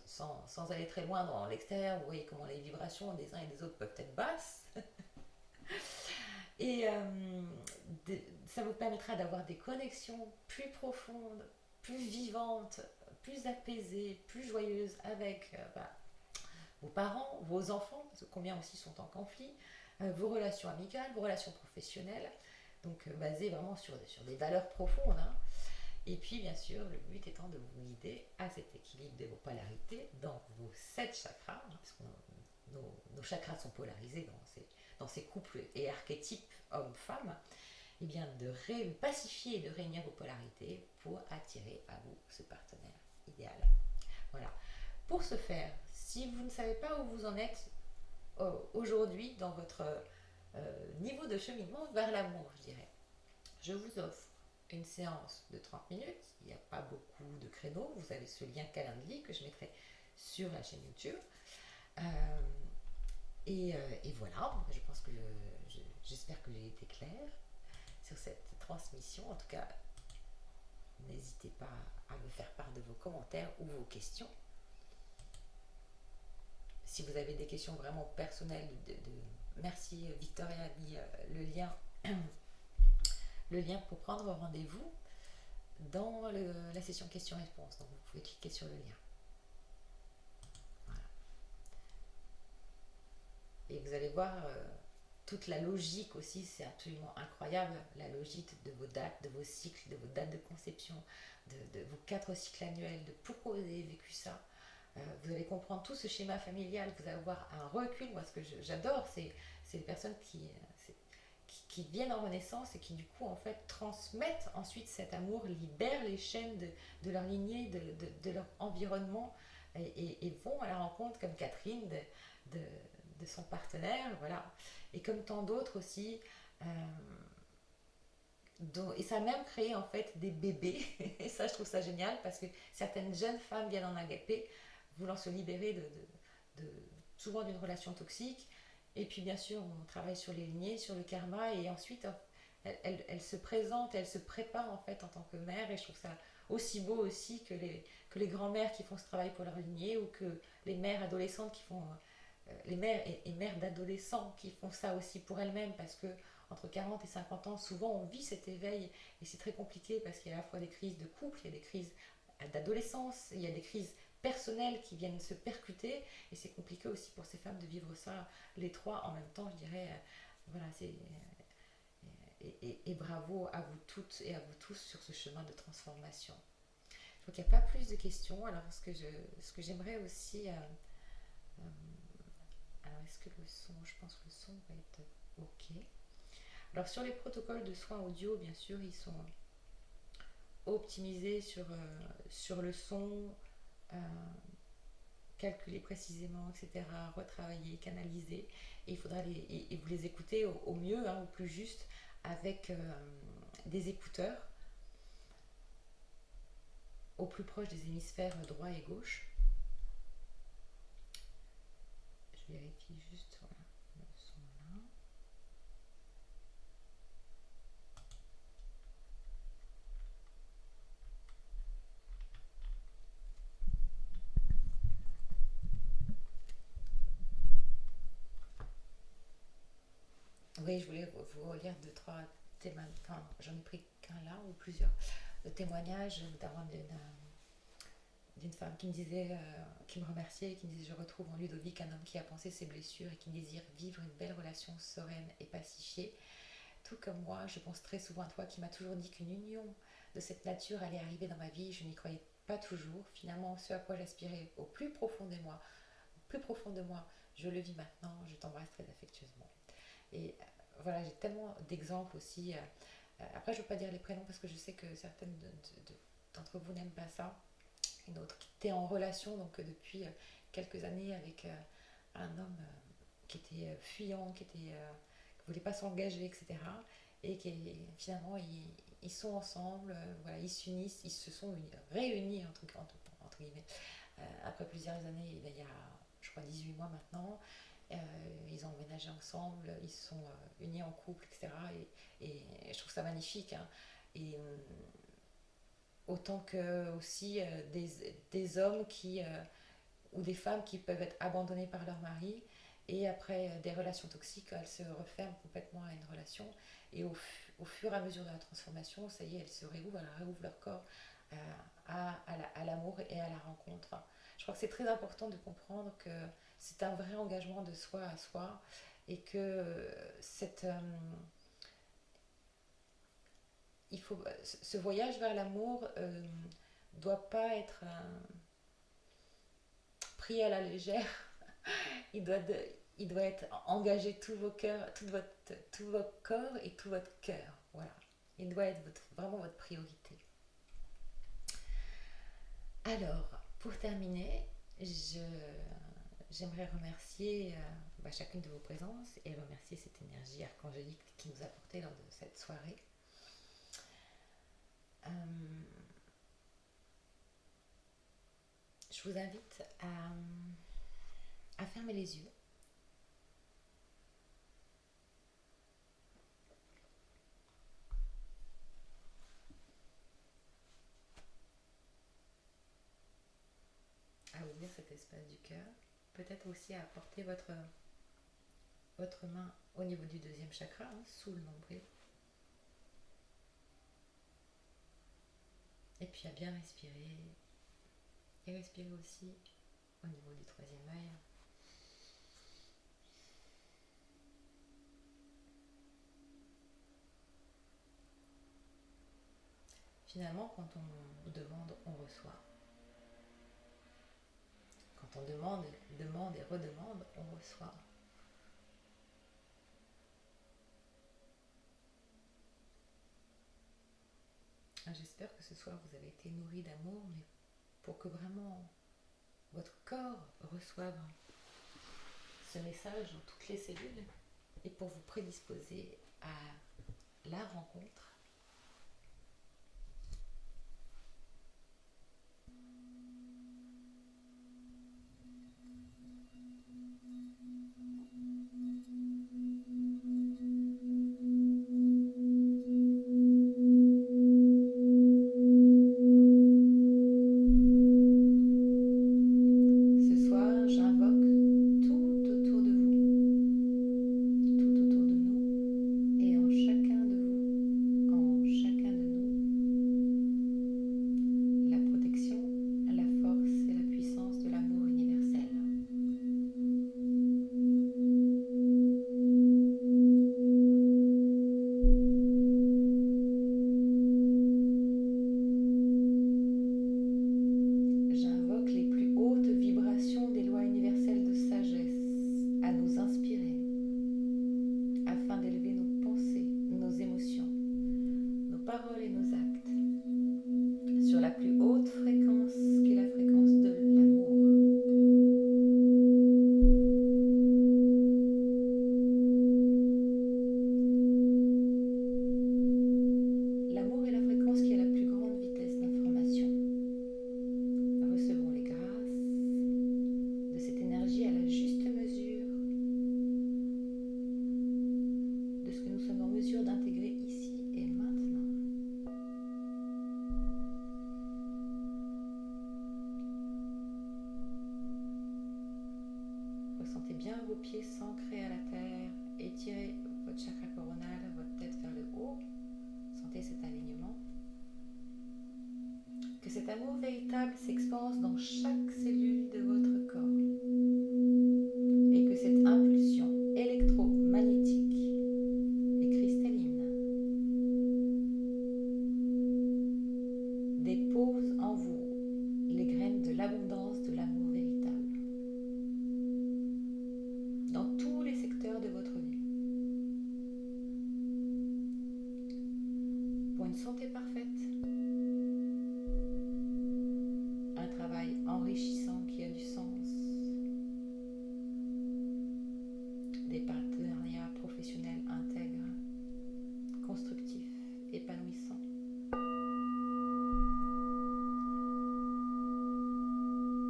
[SPEAKER 1] sans aller très loin dans l'extérieur, vous voyez comment les vibrations des uns et des autres peuvent être basses. Et ça vous permettra d'avoir des connexions plus profondes, plus vivantes, plus apaisées, plus joyeuses avec vos parents, vos enfants, parce que combien aussi sont en conflit, vos relations amicales, vos relations professionnelles, donc basées vraiment sur des valeurs profondes. Hein. Et puis, bien sûr, le but étant de vous guider à cet équilibre de vos polarités dans vos 7 chakras, hein, parce que nos chakras sont polarisés dans ces couples et archétypes hommes-femmes, et bien de pacifier et de réunir vos polarités pour attirer à vous ce partenaire idéal. Voilà. Pour ce faire, si vous ne savez pas où vous en êtes aujourd'hui dans votre niveau de cheminement vers l'amour, je dirais, je vous offre une séance de 30 minutes. Il n'y a pas beaucoup de créneaux. Vous avez ce lien Calendly que je mettrai sur la chaîne YouTube. Et voilà, je pense que j'espère que j'ai été claire sur cette transmission. En tout cas, n'hésitez pas à me faire part de vos commentaires ou vos questions. Si vous avez des questions vraiment personnelles, merci Victoria a mis le lien pour prendre rendez-vous dans la session questions-réponses. Donc vous pouvez cliquer sur le lien. Voilà. Et vous allez voir, toute la logique aussi, c'est absolument incroyable, la logique de vos dates, de vos cycles, de vos dates de conception, de vos 4 cycles annuels, de pourquoi vous avez vécu ça. Vous allez comprendre tout ce schéma familial, vous allez avoir un recul. Moi, ce que j'adore, c'est les personnes qui viennent en renaissance et qui, du coup, en fait, transmettent ensuite cet amour, libèrent les chaînes de leur lignée, de leur environnement et vont à la rencontre, comme Catherine, de, de son partenaire, voilà. Et comme tant d'autres aussi. Et ça a même créé en fait des bébés. Et ça, je trouve ça génial parce que certaines jeunes femmes viennent en agapé voulant se libérer souvent d'une relation toxique. Et puis bien sûr, on travaille sur les lignées, sur le karma, et ensuite elle se présente, elle se prépare en fait en tant que mère. Et je trouve ça aussi beau aussi que les grands-mères qui font ce travail pour leur lignée, ou que les mères adolescentes qui font les mères et mères d'adolescents qui font ça aussi pour elles-mêmes, parce que entre 40 et 50 ans, souvent on vit cet éveil et c'est très compliqué parce qu'il y a à la fois des crises de couple, il y a des crises d'adolescence, il y a des crises personnelles qui viennent se percuter, et c'est compliqué aussi pour ces femmes de vivre ça, les trois en même temps, je dirais. Voilà, et bravo à vous toutes et à vous tous sur ce chemin de transformation. Je crois qu'il n'y a pas plus de questions. Alors ce que j'aimerais aussi... alors est-ce que le son, je pense que le son va être ok. Alors sur les protocoles de soins audio, bien sûr, ils sont optimisés sur le son, euh, calculés précisément, etc., retravaillés, canalisés. Et il faudra et vous les écoutez au mieux, hein, au plus juste, avec des écouteurs au plus proche des hémisphères droit et gauche. Je vérifie juste, voilà, le son là. Oui, je voulais vous relire deux, trois témoignages. Enfin, j'en ai pris qu'un là, ou plusieurs témoignages, notamment d'une femme qui me disait, qui me remerciait, qui me disait: je retrouve en Ludovic un homme qui a pensé ses blessures et qui désire vivre une belle relation sereine et pacifiée. Tout comme moi, je pense très souvent à toi qui m'as toujours dit qu'une union de cette nature allait arriver dans ma vie. Je n'y croyais pas toujours. Finalement, ce à quoi j'aspirais au plus profond de moi, je le vis maintenant. Je t'embrasse très affectueusement. Et voilà, j'ai tellement d'exemples aussi. Après, je ne veux pas dire les prénoms parce que je sais que certaines d'entre vous n'aiment pas ça. Une autre qui était en relation donc depuis quelques années avec un homme qui était fuyant, qui voulait pas s'engager, etc. Et qui finalement ils sont ensemble, voilà, ils s'unissent, ils se sont réunis entre guillemets après plusieurs années, il y a je crois 18 mois maintenant. Ils ont emménagé ensemble, ils se sont unis en couple, etc. Et je trouve ça magnifique, hein. Et autant que aussi des hommes ou des femmes qui peuvent être abandonnées par leur mari, et après des relations toxiques, elles se referment complètement à une relation, et au fur et à mesure de la transformation, ça y est, elles réouvrent leur corps à l'amour et à la rencontre. Je crois que c'est très important de comprendre que c'est un vrai engagement de soi à soi, et que ce voyage vers l'amour doit pas être pris à la légère. il, doit de- il doit être engagé tout vos cœurs, tout votre corps et tout votre cœur. Voilà. Il doit être vraiment votre priorité. Alors, pour terminer, j'aimerais remercier chacune de vos présences et remercier cette énergie archangélique qui nous a porté lors de cette soirée. Euh, je vous invite à fermer les yeux. À ouvrir cet espace du cœur. Peut-être aussi à apporter votre main au niveau du deuxième chakra, hein, sous le nombril. Et puis à bien respirer. Et respirer aussi au niveau du troisième œil. Finalement, quand on demande, on reçoit. Quand on demande et redemande, on reçoit. J'espère que ce soir vous avez été nourri d'amour, mais pour que vraiment votre corps reçoive ce message dans toutes les cellules et pour vous prédisposer à la rencontre. Ce soir, j'invoque tout autour de vous, tout autour de nous et en chacun de vous, en chacun de nous, la protection, la force et la puissance de l'amour universel. J'invoque les plus hautes vibrations des lois universelles de sagesse à nous inspirer afin d'élever nos pensées, nos émotions, nos paroles et nos actes sur la plus haute fréquence qui est la fréquence de l'amour. L'amour est la fréquence qui a la plus grande vitesse d'information. Recevons les grâces de cette énergie à la juste mesure de ce que nous sommes en mesure d'intégrer ici et maintenant. Ressentez bien vos pieds s'ancrer à la terre, étirez votre chakra coronal, votre tête vers le haut. Sentez cet alignement. Que cet amour véritable s'expanse dans chaque cellule de votre corps et que cette impulsion électromagnétique et cristalline dépose en vous les graines de l'abondance de l'amour véritable dans tous les secteurs de votre vie. Pour une santé parfaite, un travail enrichissant qui a du sens, des partenariats professionnels intègres, constructifs, épanouissants.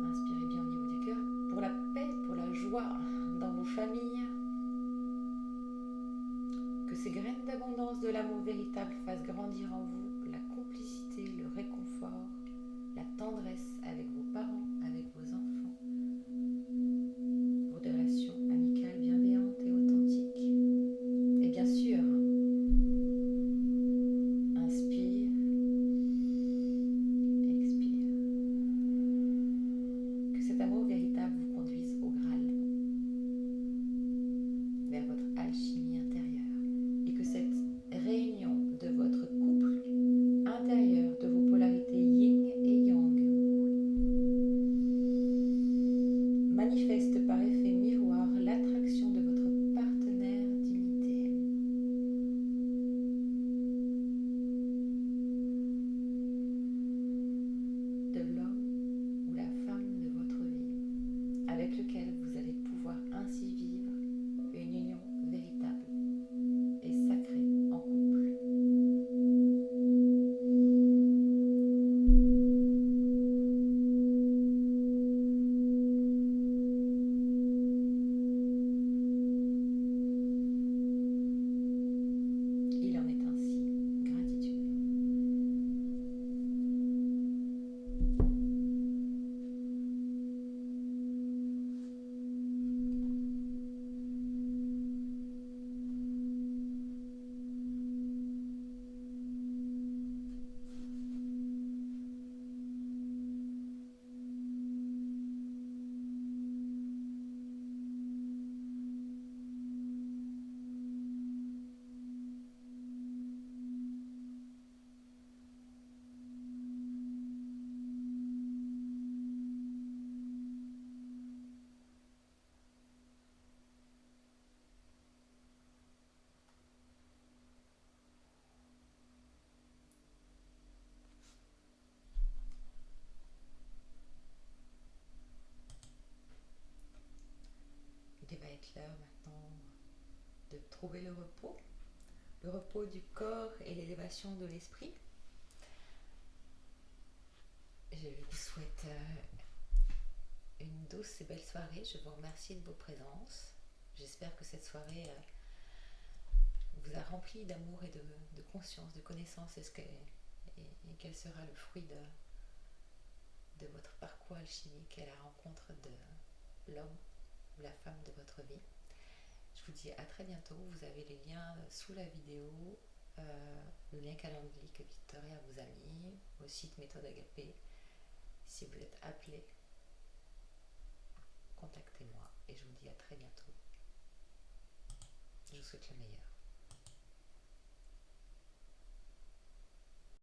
[SPEAKER 1] Inspirez bien au niveau du cœur. Pour la paix, pour la joie dans vos familles, que ces graines d'abondance de l'amour véritable fassent grandir en vous la complicité, le réconfort, la tendresse avec vos parents, avec vos enfants, pour des relations amicales bienveillantes et authentiques. Et bien sûr, inspire, expire. Que cet amour véritable vous conduise au Graal, vers votre alchimie intérieure, et que cette réunion de votre couple intérieur, de vos polarités yin et yang, manifeste par effet miroir l'attraction de votre partenaire d'unité. De l'homme ou la femme de votre vie, avec lequel vous allez pouvoir ainsi vivre une union véritable et sacrée en couple. Il en est ainsi. Gratitude. être l'heure maintenant de trouver le repos du corps et l'élévation de l'esprit. Je vous souhaite une douce et belle soirée. Je vous remercie de vos présences. J'espère que cette soirée vous a rempli d'amour et de conscience, de connaissance, et qu'elle sera le fruit de votre parcours alchimique et la rencontre de l'homme ou la femme de votre vie. Je vous dis à très bientôt. Vous avez les liens sous la vidéo, le lien Calendly que Victoria vous a mis, au site Méthode Agapé. Si vous êtes appelé, contactez-moi et je vous dis à très bientôt. Je vous souhaite le meilleur.